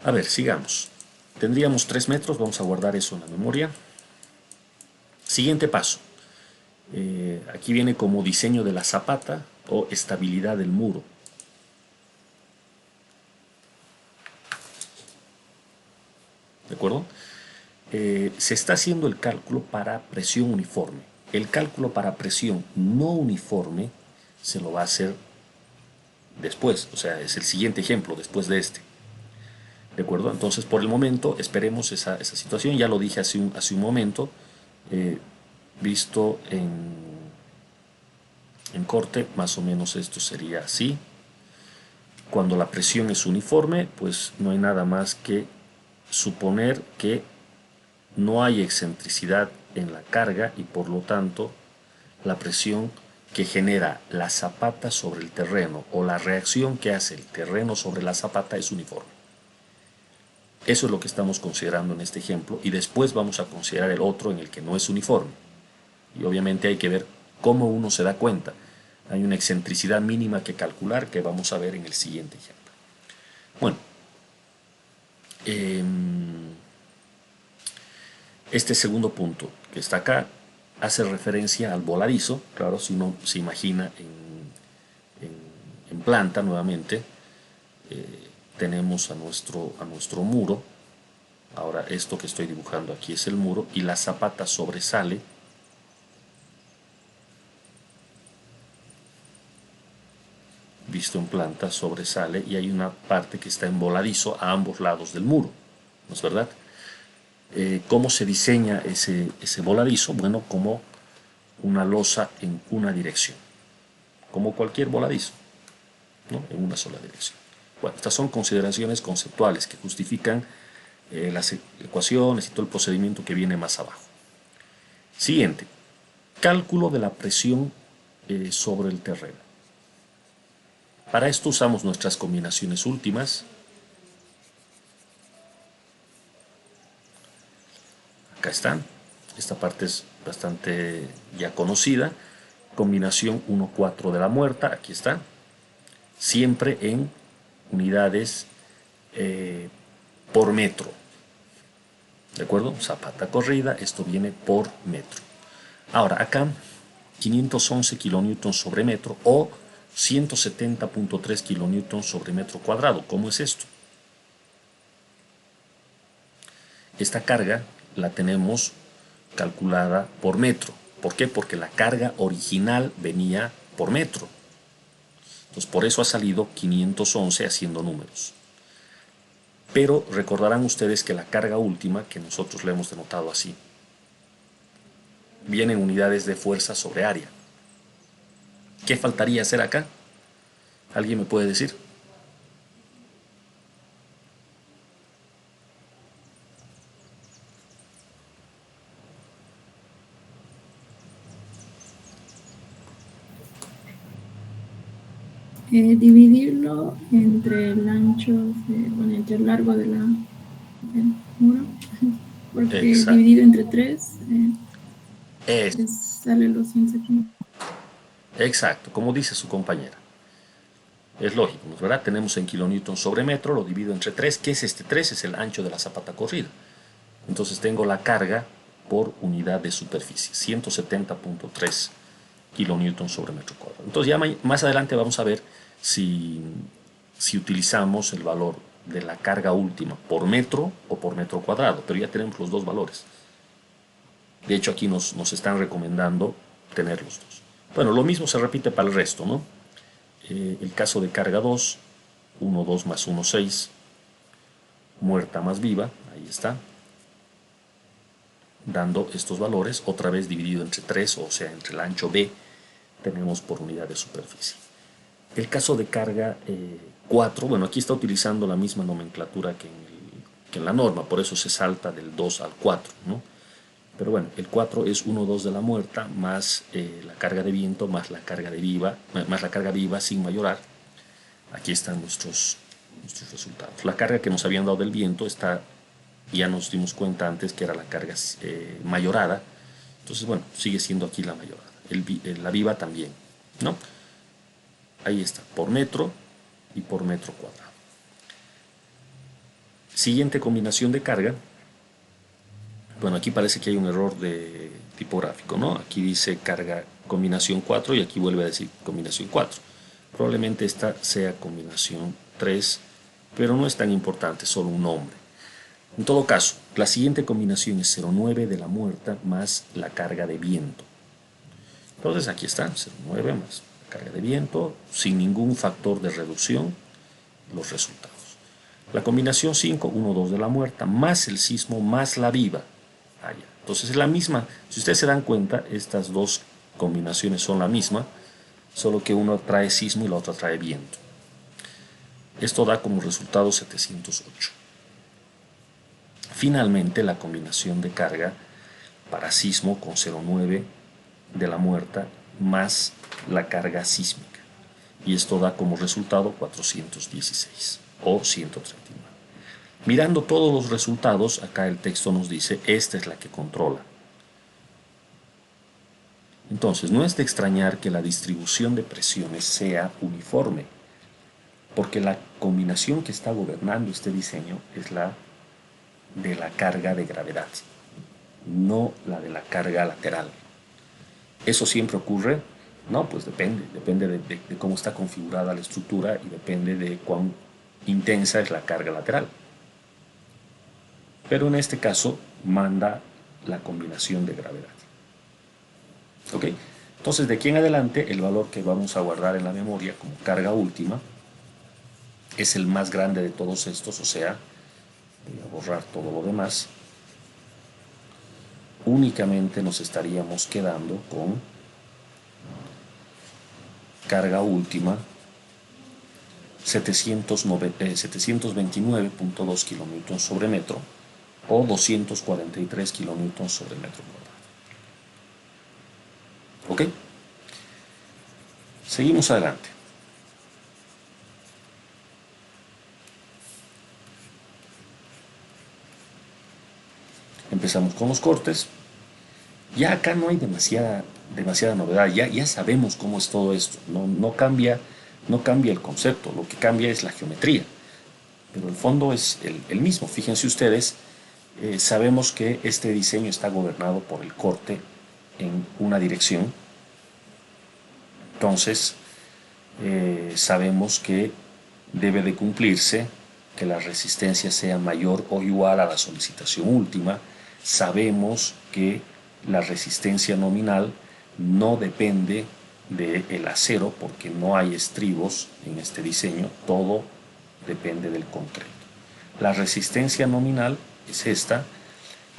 A ver, sigamos. Tendríamos 3 metros, vamos a guardar eso en la memoria. Siguiente paso. Aquí viene como diseño de la zapata o estabilidad del muro. ¿De acuerdo? Se está haciendo el cálculo para presión uniforme. El cálculo para presión no uniforme se lo va a hacer después, o sea, es el siguiente ejemplo después de este. ¿De acuerdo? Entonces, por el momento, esperemos esa situación. Ya lo dije hace un momento, visto en corte, más o menos esto sería así. Cuando la presión es uniforme, pues no hay nada más que suponer que no hay excentricidad en la carga y por lo tanto la presión que genera la zapata sobre el terreno o la reacción que hace el terreno sobre la zapata es uniforme. Eso es lo que estamos considerando en este ejemplo y después vamos a considerar el otro en el que no es uniforme. Y obviamente hay que ver cómo uno se da cuenta. Hay una excentricidad mínima que calcular que vamos a ver en el siguiente ejemplo. Bueno, este segundo punto que está acá hace referencia al voladizo. Claro, si uno se imagina en planta nuevamente, tenemos a nuestro muro. Ahora esto que estoy dibujando aquí es el muro y la zapata sobresale visto en planta, sobresale y hay una parte que está en voladizo a ambos lados del muro, ¿no es verdad? ¿Cómo se diseña ese voladizo? Bueno, como una losa en una dirección, como cualquier voladizo, ¿no? En una sola dirección. Bueno, estas son consideraciones conceptuales que justifican las ecuaciones y todo el procedimiento que viene más abajo. Siguiente, cálculo de la presión sobre el terreno. Para esto usamos nuestras combinaciones últimas. Acá están. Esta parte es bastante ya conocida. Combinación 1,4 de la muerta. Aquí está. Siempre en unidades por metro. ¿De acuerdo? Zapata corrida, esto viene por metro. Ahora, acá, 511 kilonewtons sobre metro o 170.3 kilonewtons sobre metro cuadrado. ¿Cómo es esto? Esta carga la tenemos calculada por metro. ¿Por qué? Porque la carga original venía por metro. Entonces, por eso ha salido 511 haciendo números. Pero recordarán ustedes que la carga última, que nosotros le hemos denotado así, viene en unidades de fuerza sobre área. ¿Qué faltaría hacer acá? ¿Alguien me puede decir? Dividirlo entre el ancho, bueno, entre el largo del muro, porque Exacto. dividido entre 3 Es, sale los 170. exacto, como dice su compañera. Es lógico, ¿no es verdad? Tenemos en kilonewtons sobre metro, lo divido entre 3. ¿Qué es este 3? Es el ancho de la zapata corrida. Entonces tengo la carga por unidad de superficie, 170.3 kilonewtons sobre metro cuadrado. Entonces ya más adelante vamos a ver si utilizamos el valor de la carga última por metro o por metro cuadrado, pero ya tenemos los dos valores. De hecho, aquí nos están recomendando tener los dos. Bueno, lo mismo se repite para el resto, ¿no? El caso de carga 2, 1, 2 más 1, 6, muerta más viva, ahí está, dando estos valores, otra vez dividido entre 3, o sea, entre el ancho B, tenemos por unidad de superficie. El caso de carga 4, bueno, aquí está utilizando la misma nomenclatura que en la norma, por eso se salta del 2 al 4, ¿no? Pero bueno, el 4 es 1, 2 de la muerta, más la carga de viento, más la carga de viva, más la carga viva sin mayorar. Aquí están nuestros resultados. La carga que nos habían dado del viento está, ya nos dimos cuenta antes que era la carga mayorada. Entonces, bueno, sigue siendo aquí la mayorada. La viva también, ¿no? Ahí está, por metro y por metro cuadrado. Siguiente combinación de carga. Bueno, aquí parece que hay un error de tipográfico, ¿no? Aquí dice carga combinación 4 y aquí vuelve a decir combinación 4. Probablemente esta sea combinación 3, pero no es tan importante, solo un nombre. En todo caso, la siguiente combinación es 0,9 de la muerta más la carga de viento. Entonces aquí está, 0,9 más la carga de viento, sin ningún factor de reducción, los resultados. La combinación 5, 1, 2 de la muerta, más el sismo, más la viva. Allá. Entonces es la misma, si ustedes se dan cuenta, estas dos combinaciones son la misma, solo que uno trae sismo y la otra trae viento. Esto da como resultado 708. Finalmente, la combinación de carga para sismo con 0,9 de la muerta más la carga sísmica. Y esto da como resultado 416 o 139. Mirando todos los resultados, acá el texto nos dice, esta es la que controla. Entonces, no es de extrañar que la distribución de presiones sea uniforme, porque la combinación que está gobernando este diseño es la de la carga de gravedad, no la de la carga lateral. ¿Eso siempre ocurre? No, pues depende de cómo está configurada la estructura y depende de cuán intensa es la carga lateral. Pero en este caso manda la combinación de gravedad. ¿Ok? Entonces, de aquí en adelante, el valor que vamos a guardar en la memoria como carga última es el más grande de todos estos, o sea, voy a borrar todo lo demás. Únicamente nos estaríamos quedando con carga última 729.2 kilonewtons sobre metro o 243 kilonewtons sobre metro cuadrado. ¿Ok? Seguimos adelante. Empezamos con los cortes. Ya acá no hay demasiada novedad, ya sabemos cómo es todo esto, no cambia el concepto, lo que cambia es la geometría, pero el fondo es el mismo. Fíjense ustedes, sabemos que este diseño está gobernado por el corte en una dirección. Entonces, sabemos que debe de cumplirse que la resistencia sea mayor o igual a la solicitación última. Sabemos que la resistencia nominal no depende del acero porque no hay estribos en este diseño, todo depende del concreto. La resistencia nominal es esta,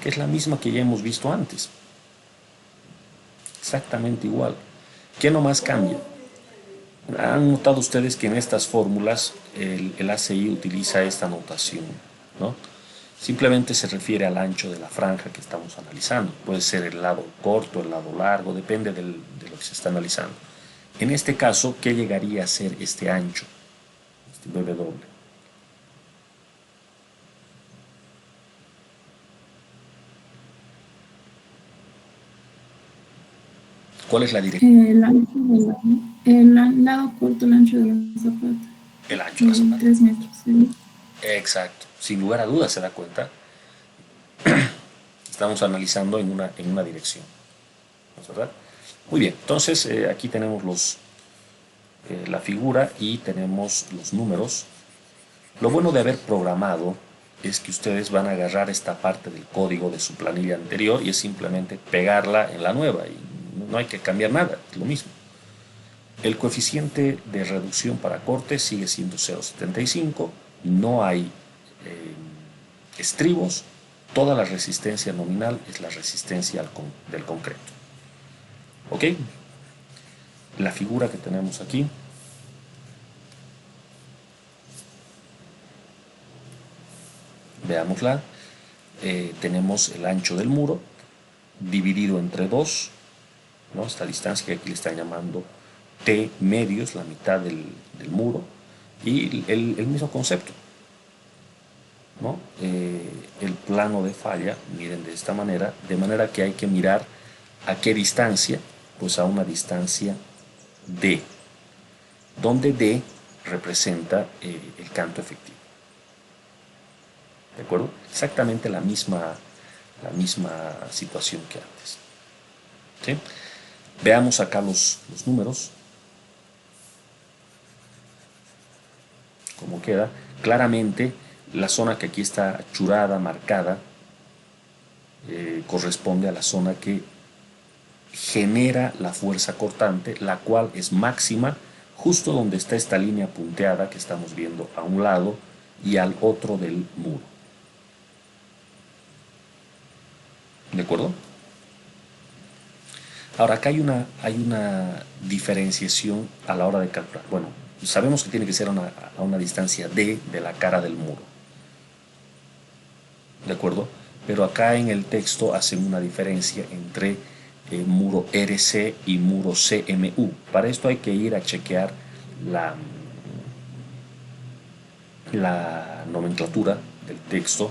que es la misma que ya hemos visto antes, exactamente igual. ¿Qué nomás cambia? Han notado ustedes que en estas fórmulas el ACI utiliza esta notación, ¿no? Simplemente se refiere al ancho de la franja que estamos analizando. Puede ser el lado corto, el lado largo, depende de lo que se está analizando. En este caso, ¿qué llegaría a ser este ancho? Este BW. ¿Cuál es la dirección? El ancho el lado corto, el ancho de la zapata. El ancho de la zapata. 3 metros. ¿Sí? Exacto. Sin lugar a dudas se da cuenta. Estamos analizando en una dirección. ¿No es verdad? Muy bien. Entonces, aquí tenemos la figura y tenemos los números. Lo bueno de haber programado es que ustedes van a agarrar esta parte del código de su planilla anterior y es simplemente pegarla en la nueva y no hay que cambiar nada, es lo mismo. El coeficiente de reducción para corte sigue siendo 0,75, no hay estribos, toda la resistencia nominal es la resistencia del concreto. ¿Ok? La figura que tenemos aquí veámosla. Tenemos el ancho del muro dividido entre 2, ¿no? Esta distancia que aquí le están llamando T medios, la mitad del muro, y el mismo concepto, ¿no? El plano de falla, miren de esta manera, de manera que hay que mirar a qué distancia, pues a una distancia D, donde D representa el canto efectivo. ¿De acuerdo? Exactamente la misma situación que antes. ¿Sí? Veamos acá los números. Cómo queda. Claramente, la zona que aquí está achurada, marcada, corresponde a la zona que genera la fuerza cortante, la cual es máxima justo donde está esta línea punteada que estamos viendo a un lado y al otro del muro. ¿De acuerdo? Ahora, acá hay una diferenciación a la hora de calcular. Bueno, sabemos que tiene que ser a una distancia D de la cara del muro. ¿De acuerdo? Pero acá en el texto hacen una diferencia entre muro RC y muro CMU. Para esto hay que ir a chequear la nomenclatura del texto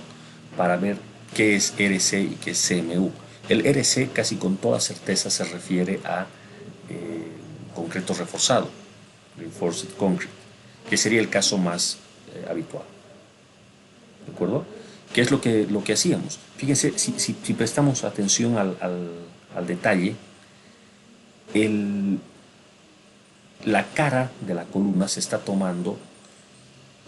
para ver qué es RC y qué es CMU. El RC casi con toda certeza se refiere a concreto reforzado, Reinforced Concrete, que sería el caso más habitual. ¿De acuerdo? ¿Qué es lo que hacíamos? Fíjense, si prestamos atención al detalle, la cara de la columna se está tomando,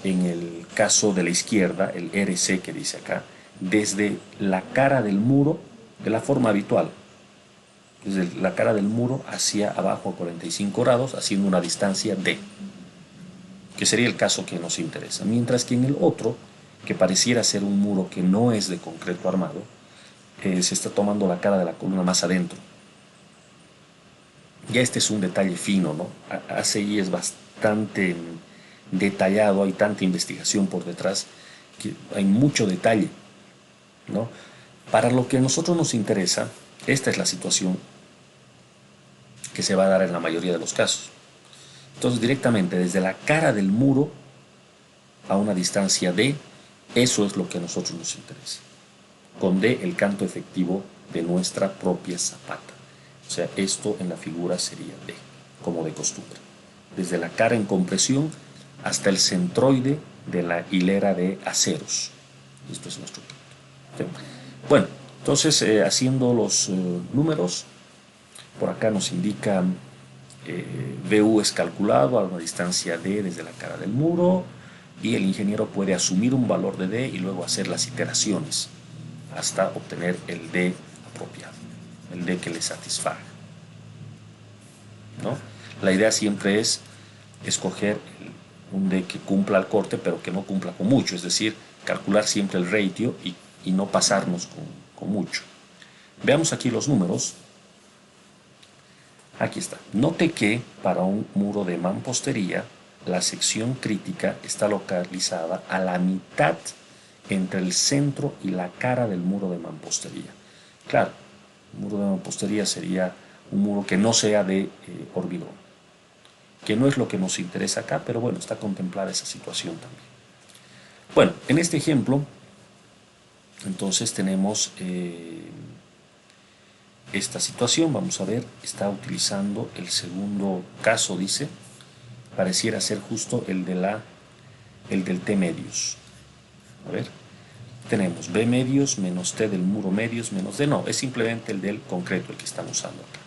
en el caso de la izquierda, el RC que dice acá, desde la cara del muro de la forma habitual, desde la cara del muro hacia abajo a 45 grados, haciendo una distancia D, que sería el caso que nos interesa. Mientras que en el otro, que pareciera ser un muro que no es de concreto armado, se está tomando la cara de la columna más adentro. Ya este es un detalle fino, ¿no? ACI es bastante detallado, hay tanta investigación por detrás, que hay mucho detalle, ¿no? Para lo que a nosotros nos interesa, esta es la situación que se va a dar en la mayoría de los casos. Entonces, directamente desde la cara del muro a una distancia D, eso es lo que a nosotros nos interesa. Con D, el canto efectivo de nuestra propia zapata. O sea, esto en la figura sería D, como de costumbre. Desde la cara en compresión hasta el centroide de la hilera de aceros. Esto es nuestro punto. ¿Sí? Bueno, entonces haciendo los números, por acá nos indica BU es calculado a una distancia D desde la cara del muro y el ingeniero puede asumir un valor de D y luego hacer las iteraciones hasta obtener el D apropiado, el D que le satisfaga, ¿no? La idea siempre es escoger un D que cumpla el corte pero que no cumpla con mucho, es decir, calcular siempre el ratio y no pasarnos con mucho. Veamos aquí los números. Aquí está. Note que para un muro de mampostería, la sección crítica está localizada a la mitad entre el centro y la cara del muro de mampostería. Claro, el muro de mampostería sería un muro que no sea de hormigón, que no es lo que nos interesa acá, pero bueno, está contemplada esa situación también. Bueno, en este ejemplo, entonces tenemos esta situación, vamos a ver, está utilizando el segundo caso, dice, pareciera ser justo el del T medios. A ver, tenemos B medios menos T del muro medios menos D, no, es simplemente el del concreto el que estamos usando acá.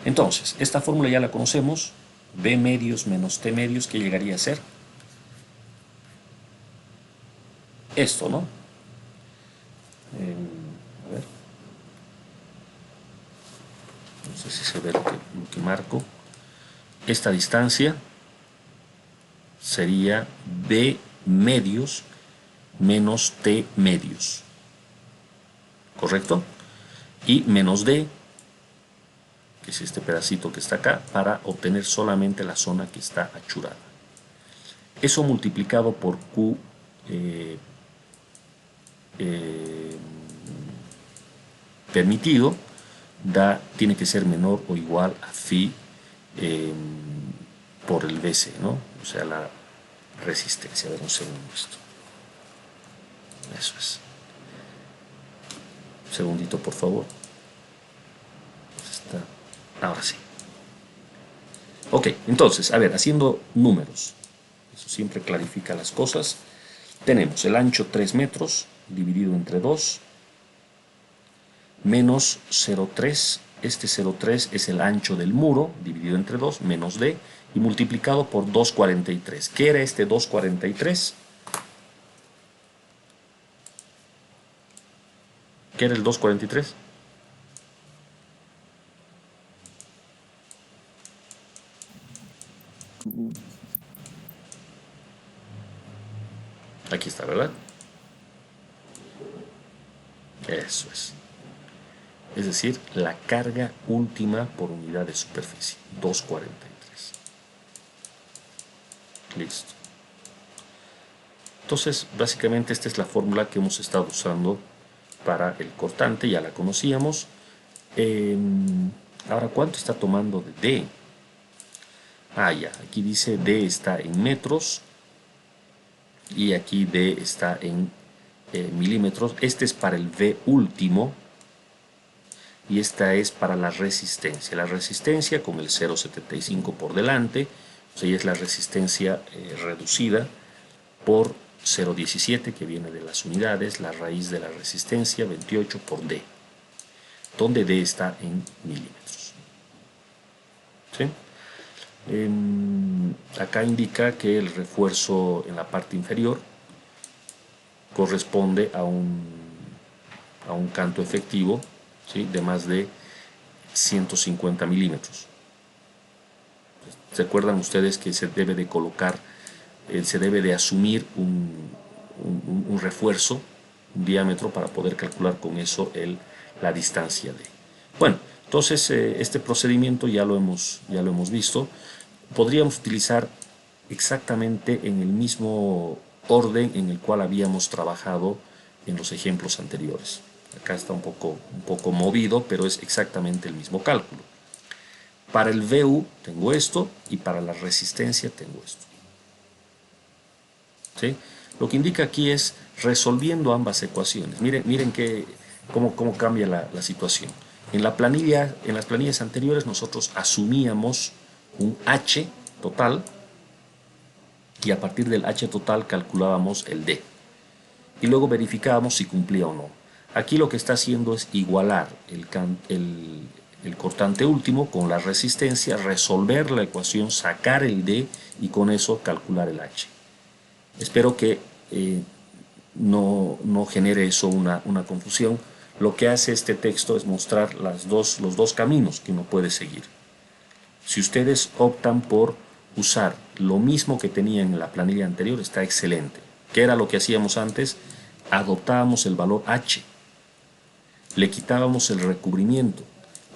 Entonces, esta fórmula ya la conocemos, B medios menos T medios, ¿qué llegaría a ser? Esto, ¿no? A ver. No sé si se ve lo que marco. Esta distancia sería B medios menos T medios. ¿Correcto? Y menos D, que es este pedacito que está acá, para obtener solamente la zona que está achurada. Eso multiplicado por Q permitido tiene que ser menor o igual a phi por el BC, ¿no? O sea, la resistencia. A ver un segundo esto. Eso es. Un segundito, por favor. Ahora sí. Ok, entonces, a ver, haciendo números. Eso siempre clarifica las cosas. Tenemos el ancho 3 metros dividido entre 2 menos 0,3. Este 0,3 es el ancho del muro dividido entre 2 menos D y multiplicado por 2,43. ¿Qué era este 2,43? ¿Qué era el 2,43? Aquí está, ¿verdad? Eso es. Es decir, la carga última por unidad de superficie, 2,43. Listo. Entonces, básicamente esta es la fórmula que hemos estado usando para el cortante, ya la conocíamos. Ahora, ¿cuánto está tomando de D? Ya, aquí dice D está en metros y aquí D está en milímetros. Este es para el V último y esta es para la resistencia. La resistencia con el 0,75 por delante, o sea, es la resistencia reducida por 0,17 que viene de las unidades, la raíz de la resistencia 28 por D, donde D está en milímetros. ¿Sí? Acá indica que el refuerzo en la parte inferior corresponde a un canto efectivo, ¿sí?, de más de 150 milímetros. ¿Se acuerdan ustedes que se debe de colocar, se debe de asumir un refuerzo, un diámetro, para poder calcular con eso la distancia de? Bueno, entonces este procedimiento ya lo hemos visto. Podríamos utilizar exactamente en el mismo orden en el cual habíamos trabajado en los ejemplos anteriores. Acá está un poco movido, pero es exactamente el mismo cálculo. Para el VU tengo esto y para la resistencia tengo esto. ¿Sí? Lo que indica aquí es resolviendo ambas ecuaciones. Miren cómo cambia la situación. En las planillas anteriores nosotros asumíamos un H total y a partir del H total calculábamos el D y luego verificábamos si cumplía o no. Aquí lo que está haciendo es igualar el cortante último con la resistencia, resolver la ecuación, sacar el D y con eso calcular el H. Espero que no genere eso una confusión. Lo que hace este texto es mostrar los dos caminos que uno puede seguir. Si ustedes optan por usar lo mismo que tenían en la planilla anterior, está excelente. ¿Qué era lo que hacíamos antes? Adoptábamos el valor H, le quitábamos el recubrimiento,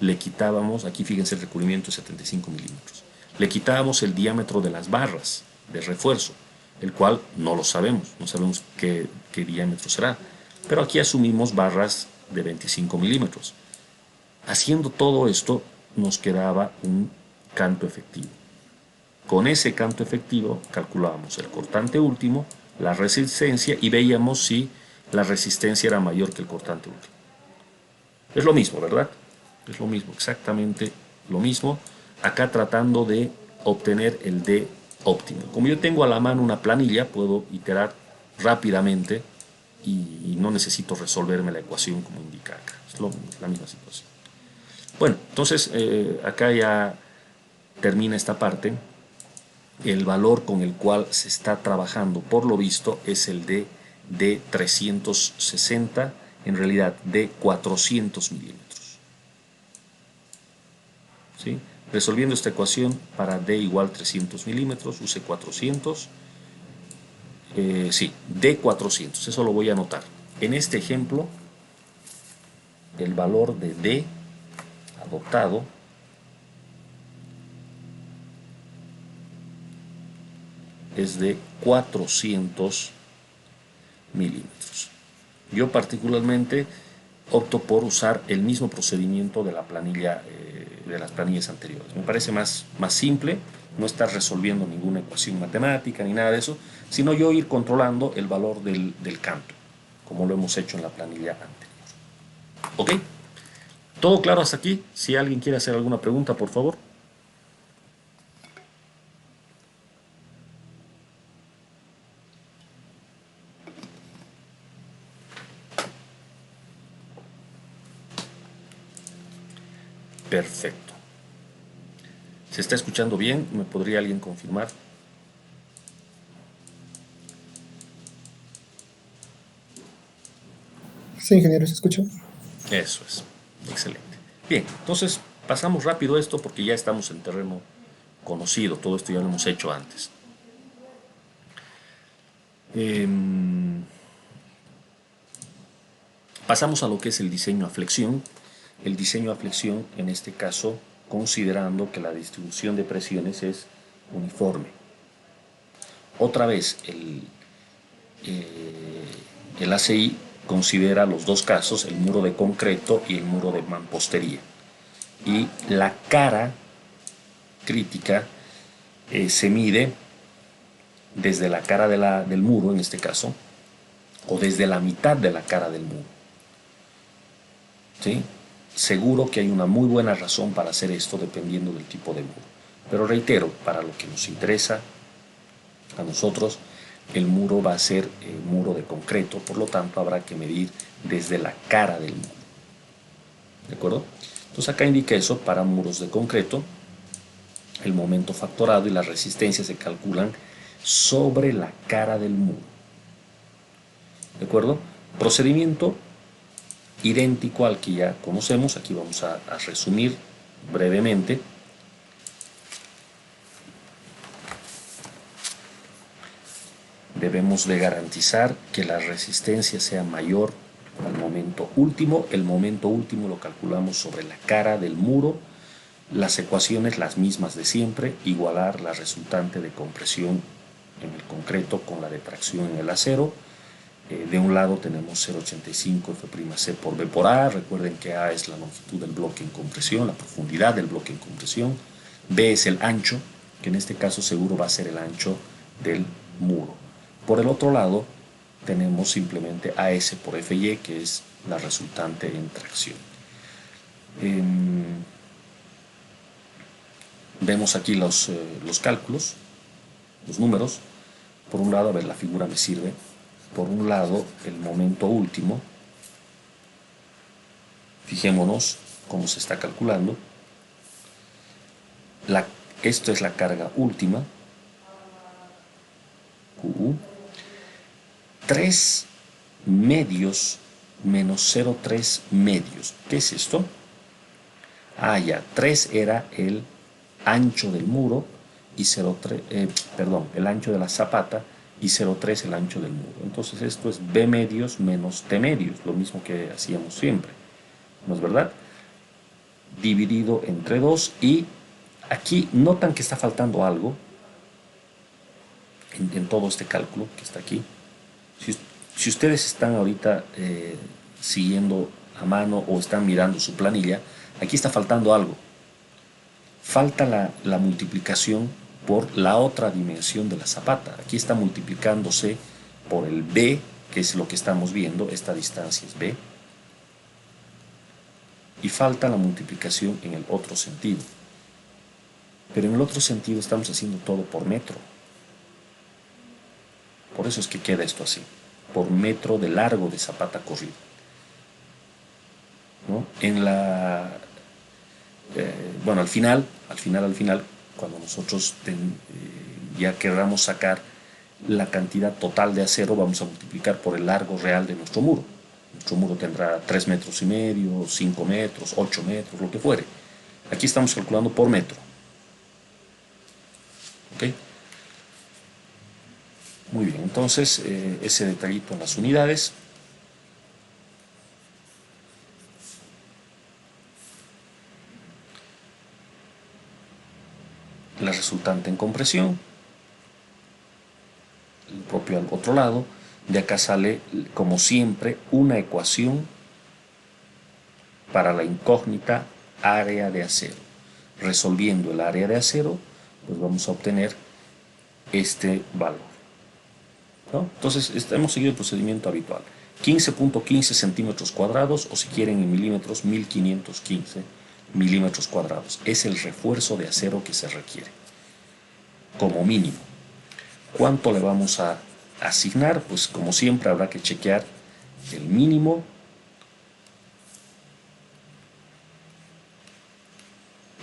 le quitábamos, aquí fíjense el recubrimiento es 75 milímetros, le quitábamos el diámetro de las barras de refuerzo, el cual no lo sabemos, no sabemos qué diámetro será, pero aquí asumimos barras de 25 milímetros. Haciendo todo esto nos quedaba un canto efectivo. Con ese canto efectivo calculábamos el cortante último, la resistencia y veíamos si la resistencia era mayor que el cortante último. Es lo mismo, ¿verdad? Es lo mismo, exactamente lo mismo. Acá tratando de obtener el D óptimo. Como yo tengo a la mano una planilla, puedo iterar rápidamente y no necesito resolverme la ecuación como indica acá. Es la misma situación. Bueno, entonces acá ya termina esta parte. El valor con el cual se está trabajando, por lo visto, es el de 360, en realidad de 400 milímetros. ¿Sí? Resolviendo esta ecuación para D igual 300 milímetros, use 400. Sí, D 400, eso lo voy a anotar. En este ejemplo, el valor de D adoptado es de 400 milímetros. Yo particularmente opto por usar el mismo procedimiento de la planilla, de las planillas anteriores. Me parece más simple, no estar resolviendo ninguna ecuación matemática ni nada de eso, sino yo ir controlando el valor del canto, como lo hemos hecho en la planilla anterior. ¿Ok? ¿Todo claro hasta aquí? Si alguien quiere hacer alguna pregunta, por favor. Perfecto. ¿Se está escuchando bien? ¿Me podría alguien confirmar? Sí, ingeniero, se escucha. Eso es. Excelente. Bien, entonces pasamos rápido esto porque ya estamos en terreno conocido. Todo esto ya lo hemos hecho antes. Pasamos a lo que es el diseño a flexión. El diseño a flexión, en este caso, considerando que la distribución de presiones es uniforme. Otra vez, el ACI considera los dos casos, el muro de concreto y el muro de mampostería. Y la cara crítica se mide desde la cara del muro, en este caso, o desde la mitad de la cara del muro. ¿Sí? Seguro que hay una muy buena razón para hacer esto dependiendo del tipo de muro. Pero reitero, para lo que nos interesa a nosotros, el muro va a ser muro de concreto, por lo tanto habrá que medir desde la cara del muro. ¿De acuerdo? Entonces acá indica eso, para muros de concreto, el momento factorado y las resistencias se calculan sobre la cara del muro. ¿De acuerdo? Procedimiento idéntico al que ya conocemos. Aquí vamos a resumir brevemente. Debemos de garantizar que la resistencia sea mayor al momento último. El momento último lo calculamos sobre la cara del muro. Las ecuaciones las mismas de siempre, igualar la resultante de compresión en el concreto con la de tracción en el acero. De un lado tenemos 0,85 F'C por B por A. Recuerden que A es la longitud del bloque en compresión, la profundidad del bloque en compresión. B es el ancho, que en este caso seguro va a ser el ancho del muro. Por el otro lado tenemos simplemente AS por FY, que es la resultante en tracción. Vemos aquí los cálculos, los números. Por un lado, a ver, la figura me sirve. Por un lado, el momento último Fijémonos cómo se está calculando. Esto es la carga última, QU. 3 medios menos 0,3 medios. ¿Qué es esto? Ah, ya, 3 era el ancho del muro y 0,3, el ancho de la zapata y 0,3 el ancho del muro. Entonces esto es B medios menos T medios, lo mismo que hacíamos siempre, ¿no es verdad? Dividido entre 2, y aquí notan que está faltando algo en todo este cálculo que está aquí. Si ustedes están ahorita siguiendo a mano o están mirando su planilla, aquí está faltando algo. Falta la multiplicación por la otra dimensión de la zapata. Aquí está multiplicándose por el B, que es lo que estamos viendo, esta distancia es B, y falta la multiplicación en el otro sentido. Pero en el otro sentido estamos haciendo todo por metro. Por eso es que queda esto así, por metro de largo de zapata corrida, ¿no? Bueno, al final, cuando nosotros ya querramos sacar la cantidad total de acero, vamos a multiplicar por el largo real de nuestro muro. Nuestro muro tendrá 3,5 metros, 5 metros, 8 metros, lo que fuere. Aquí estamos calculando por metro. ¿Ok? Muy bien, entonces ese detallito en las unidades. La resultante en compresión, el propio al otro lado. De acá sale, como siempre, una ecuación para la incógnita área de acero. Resolviendo el área de acero, pues vamos a obtener este valor, ¿no? Entonces hemos seguido el procedimiento habitual. 15.15 centímetros cuadrados, o si quieren en milímetros, 1515 milímetros cuadrados. Es el refuerzo de acero que se requiere, como mínimo. ¿Cuánto le vamos a asignar? Pues como siempre habrá que chequear el mínimo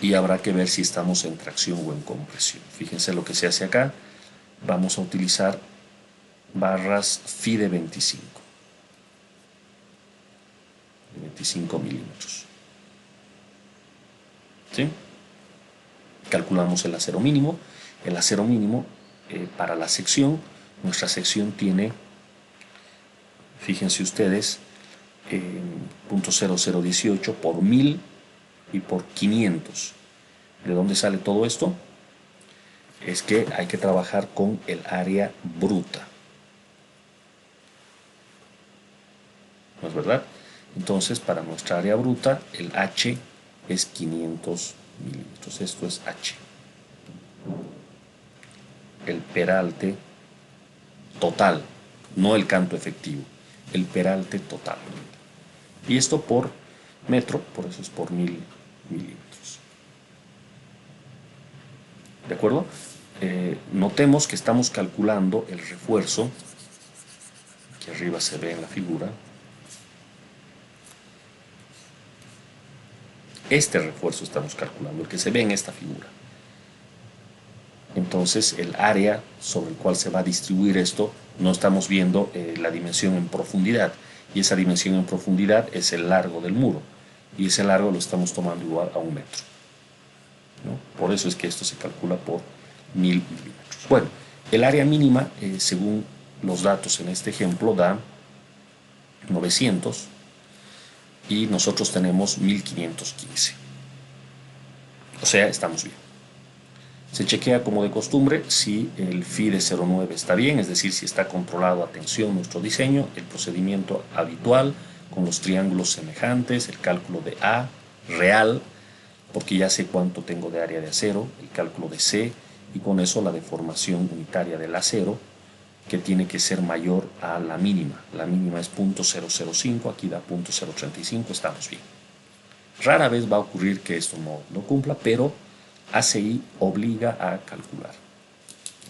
y habrá que ver si estamos en tracción o en compresión. Fíjense lo que se hace acá. Vamos a utilizar barras Phi de 25 milímetros. ¿Sí? Calculamos el acero mínimo. El acero mínimo para la sección, nuestra sección tiene, fíjense ustedes, .0018 por 1000 y por 500. ¿De dónde sale todo esto? Es que hay que trabajar con el área bruta, ¿no es verdad? Entonces, para nuestra área bruta, el H es 500 milímetros. Esto es H. El peralte total, no el canto efectivo, el peralte total. Y esto por metro, por eso es por 1000 milímetros. ¿De acuerdo? Notemos que estamos calculando el refuerzo, que arriba se ve en la figura. Este refuerzo estamos calculando, el que se ve en esta figura. Entonces el área sobre el cual se va a distribuir esto, no estamos viendo la dimensión en profundidad, y esa dimensión en profundidad es el largo del muro, y ese largo lo estamos tomando igual a 1 metro, ¿no? Por eso es que esto se calcula por 1000 milímetros. Bueno, el área mínima, según los datos en este ejemplo, da 900 y nosotros tenemos 1515. O sea, estamos bien. Se chequea como de costumbre si el Phi de 0,9 está bien, es decir, si está controlado a tensión nuestro diseño, el procedimiento habitual con los triángulos semejantes, el cálculo de A real, porque ya sé cuánto tengo de área de acero, el cálculo de C, y con eso la deformación unitaria del acero, que tiene que ser mayor a la mínima. La mínima es .005, aquí da .035, estamos bien. Rara vez va a ocurrir que esto no cumpla, pero ACI obliga a calcular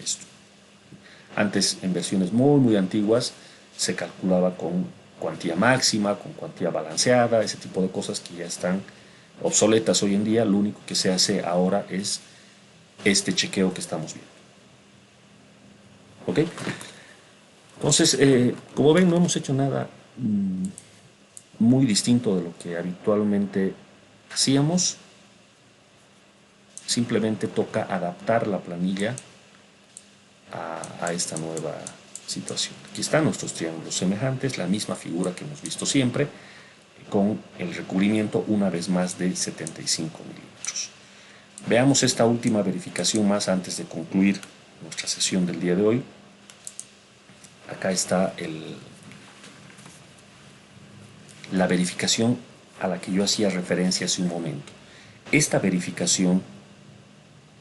esto. Antes, en versiones muy antiguas, se calculaba con cuantía máxima, con cuantía balanceada, ese tipo de cosas que ya están obsoletas hoy en día. Lo único que se hace ahora es este chequeo que estamos viendo. ¿Ok? Entonces, como ven, no hemos hecho nada muy distinto de lo que habitualmente hacíamos. Simplemente toca adaptar la planilla a esta nueva situación. Aquí están nuestros triángulos semejantes, la misma figura que hemos visto siempre, con el recubrimiento una vez más de 75 milímetros. Veamos esta última verificación más antes de concluir nuestra sesión del día de hoy. Acá está la verificación a la que yo hacía referencia hace un momento. Esta verificación,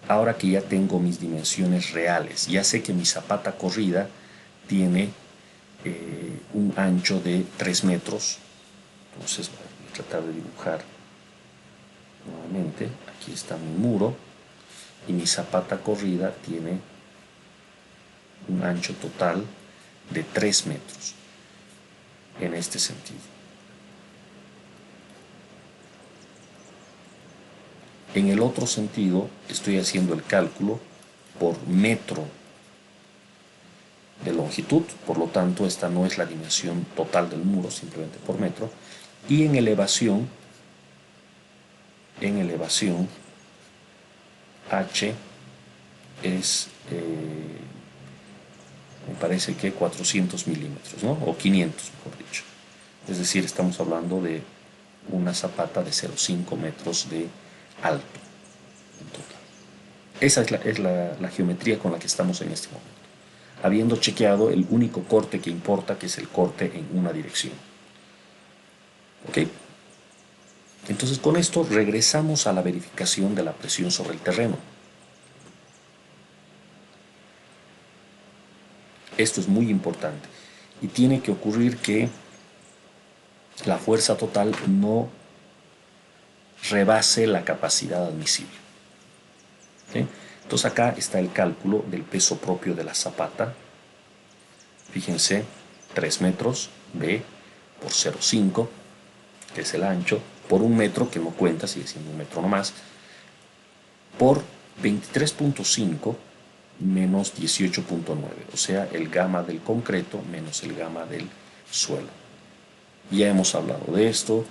ahora que ya tengo mis dimensiones reales, ya sé que mi zapata corrida tiene un ancho de 3 metros. Entonces voy a tratar de dibujar nuevamente. Aquí está mi muro y mi zapata corrida tiene un ancho total de 3 metros en este sentido. En el otro sentido estoy haciendo el cálculo por metro de longitud, por lo tanto esta no es la dimensión total del muro, simplemente por metro. Y en elevación H es, me parece que 400 milímetros, ¿no? O 500, mejor dicho. Es decir, estamos hablando de una zapata de 0,5 metros de alto en total. Esa es la geometría con la que estamos en este momento, habiendo chequeado el único corte que importa, que es el corte en una dirección. ¿Ok? Entonces, con esto regresamos a la verificación de la presión sobre el terreno. Esto es muy importante y tiene que ocurrir que la fuerza total no rebase la capacidad admisible. ¿Okay? Entonces acá está el cálculo del peso propio de la zapata. Fíjense, 3 metros B por 0,5, que es el ancho, por 1 metro, que no cuenta, sigue siendo 1 metro nomás, por 23.5 menos 18.9, o sea, el gamma del concreto menos el gamma del suelo. Ya hemos hablado de esto,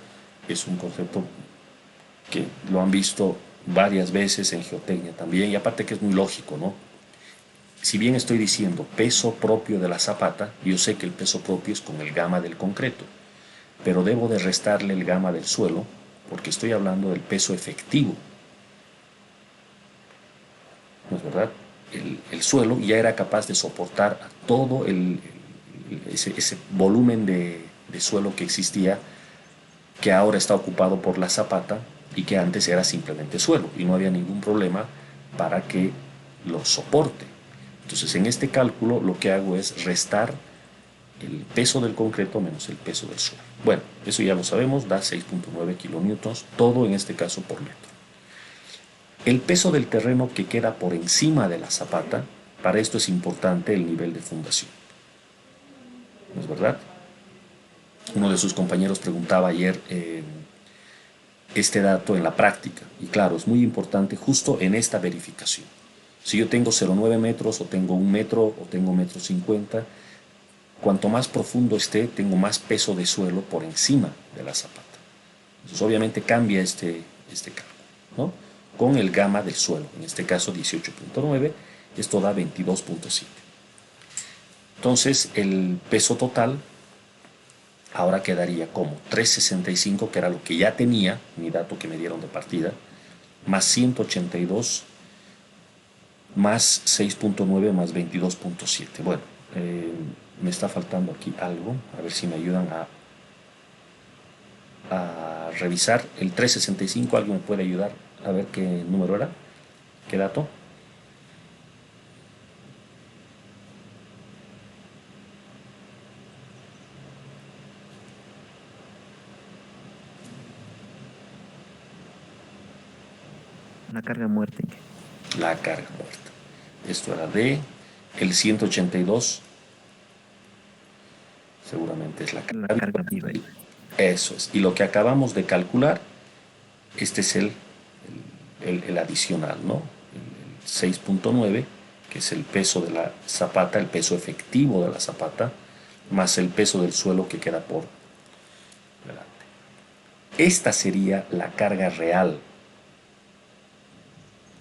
es un concepto que lo han visto varias veces en geotecnia también, y aparte que es muy lógico, ¿no? Si bien estoy diciendo peso propio de la zapata, yo sé que el peso propio es con el gamma del concreto, pero debo de restarle el gamma del suelo porque estoy hablando del peso efectivo. ¿No es verdad? El suelo ya era capaz de soportar todo ese volumen de suelo que existía, que ahora está ocupado por la zapata y que antes era simplemente suelo y no había ningún problema para que lo soporte. Entonces, en este cálculo lo que hago es restar el peso del concreto menos el peso del suelo. Bueno, eso ya lo sabemos, da 6.9 kilonewtons, todo en este caso por metro. El peso del terreno que queda por encima de la zapata, para esto es importante el nivel de fundación. ¿No es verdad? Uno de sus compañeros preguntaba ayer este dato en la práctica, y claro, es muy importante justo en esta verificación. Si yo tengo 0,9 metros, o tengo 1 metro, o tengo 1,50 m, cuanto más profundo esté, tengo más peso de suelo por encima de la zapata. Entonces, obviamente cambia este cálculo, ¿no? Con el gamma del suelo, en este caso 18.9, esto da 22.7. Entonces, el peso total ahora quedaría como 365, que era lo que ya tenía, mi dato que me dieron de partida, más 182, más 6.9, más 22.7. Bueno, me está faltando aquí algo, a ver si me ayudan a revisar. El 365, ¿alguien me puede ayudar a ver qué número era? ¿Qué dato? La carga muerte. La carga muerta. Esto era de el 182, seguramente es la La carga carga viva. viva. Eso es. Y lo que acabamos de calcular, este es el adicional, ¿no? El 6.9, que es el peso de la zapata, el peso efectivo de la zapata, más el peso del suelo que queda por delante. Esta sería la carga real.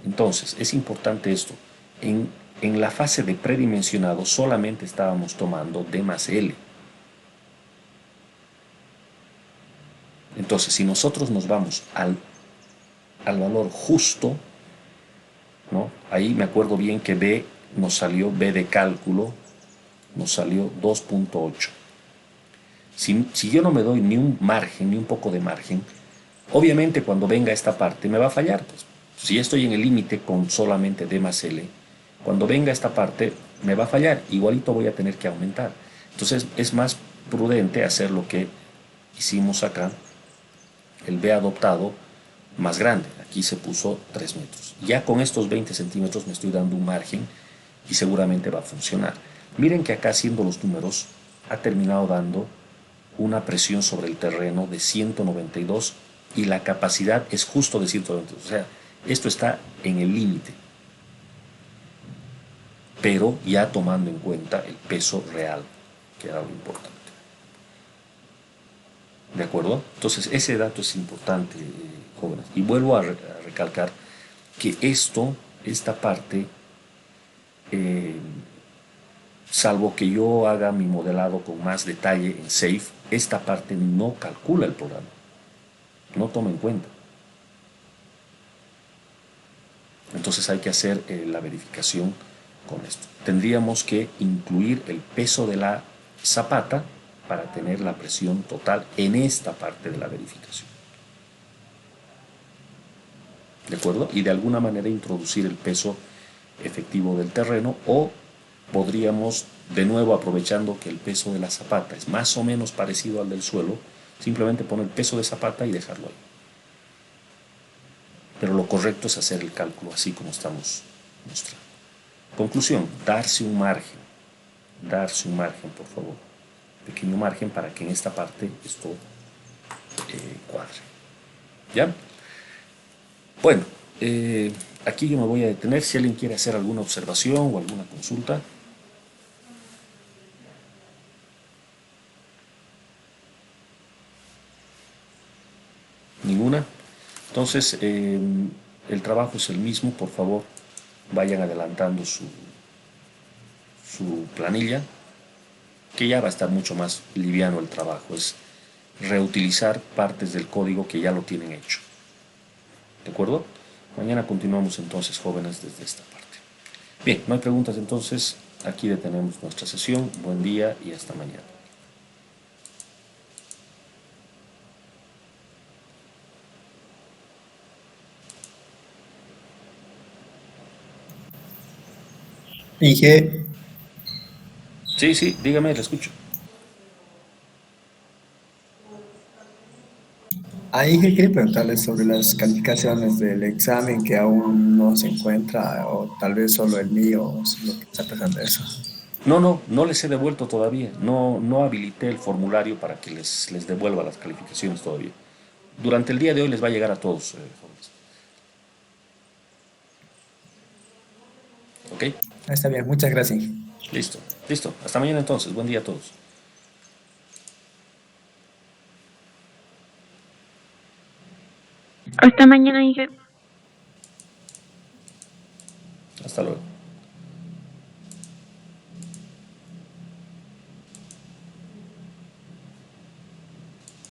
Entonces, es importante esto. En la fase de predimensionado solamente estábamos tomando D más L. Entonces, si nosotros nos vamos al valor justo, ¿no? Ahí me acuerdo bien que B nos salió, B de cálculo, nos salió 2.8. Si yo no me doy ni un margen, ni un poco de margen, obviamente cuando venga esta parte me va a fallar. Pues. Si estoy en el límite con solamente D más L, cuando venga esta parte me va a fallar, igualito voy a tener que aumentar. Entonces es más prudente hacer lo que hicimos acá, el B adoptado más grande. Aquí se puso 3 metros. Ya con estos 20 centímetros me estoy dando un margen y seguramente va a funcionar. Miren que acá haciendo los números ha terminado dando una presión sobre el terreno de 192 y la capacidad es justo de 192. O sea, esto está en el límite, pero ya tomando en cuenta el peso real, que era lo importante. ¿De acuerdo? Entonces, ese dato es importante, jóvenes. Y vuelvo a recalcar que esta parte, salvo que yo haga mi modelado con más detalle en SAFE, esta parte no calcula el programa, no toma en cuenta. Entonces hay que hacer la verificación con esto. Tendríamos que incluir el peso de la zapata para tener la presión total en esta parte de la verificación. ¿De acuerdo? Y de alguna manera introducir el peso efectivo del terreno, o podríamos, de nuevo aprovechando que el peso de la zapata es más o menos parecido al del suelo, simplemente poner el peso de zapata y dejarlo ahí. Pero lo correcto es hacer el cálculo así como estamos mostrando. Conclusión, darse un margen, por favor, pequeño margen para que en esta parte esto cuadre. ¿Ya? Bueno, aquí yo me voy a detener. Si alguien quiere hacer alguna observación o alguna consulta. Ninguna. Entonces, el trabajo es el mismo. Por favor, vayan adelantando su planilla, que ya va a estar mucho más liviano el trabajo. Es reutilizar partes del código que ya lo tienen hecho. ¿De acuerdo? Mañana continuamos entonces, jóvenes, desde esta parte. Bien, no hay preguntas entonces. Aquí detenemos nuestra sesión. Buen día y hasta mañana. Inge, Sí, dígame, le escucho. Inge, quería preguntarle sobre las calificaciones del examen que aún no se encuentra, o tal vez solo el mío, o lo que está pasando eso. No les he devuelto todavía. No habilité el formulario para que les devuelva las calificaciones todavía. Durante el día de hoy les va a llegar a todos, jóvenes. ¿Ok? Está bien, muchas gracias. Listo. Hasta mañana entonces. Buen día a todos. Hasta mañana, Inge.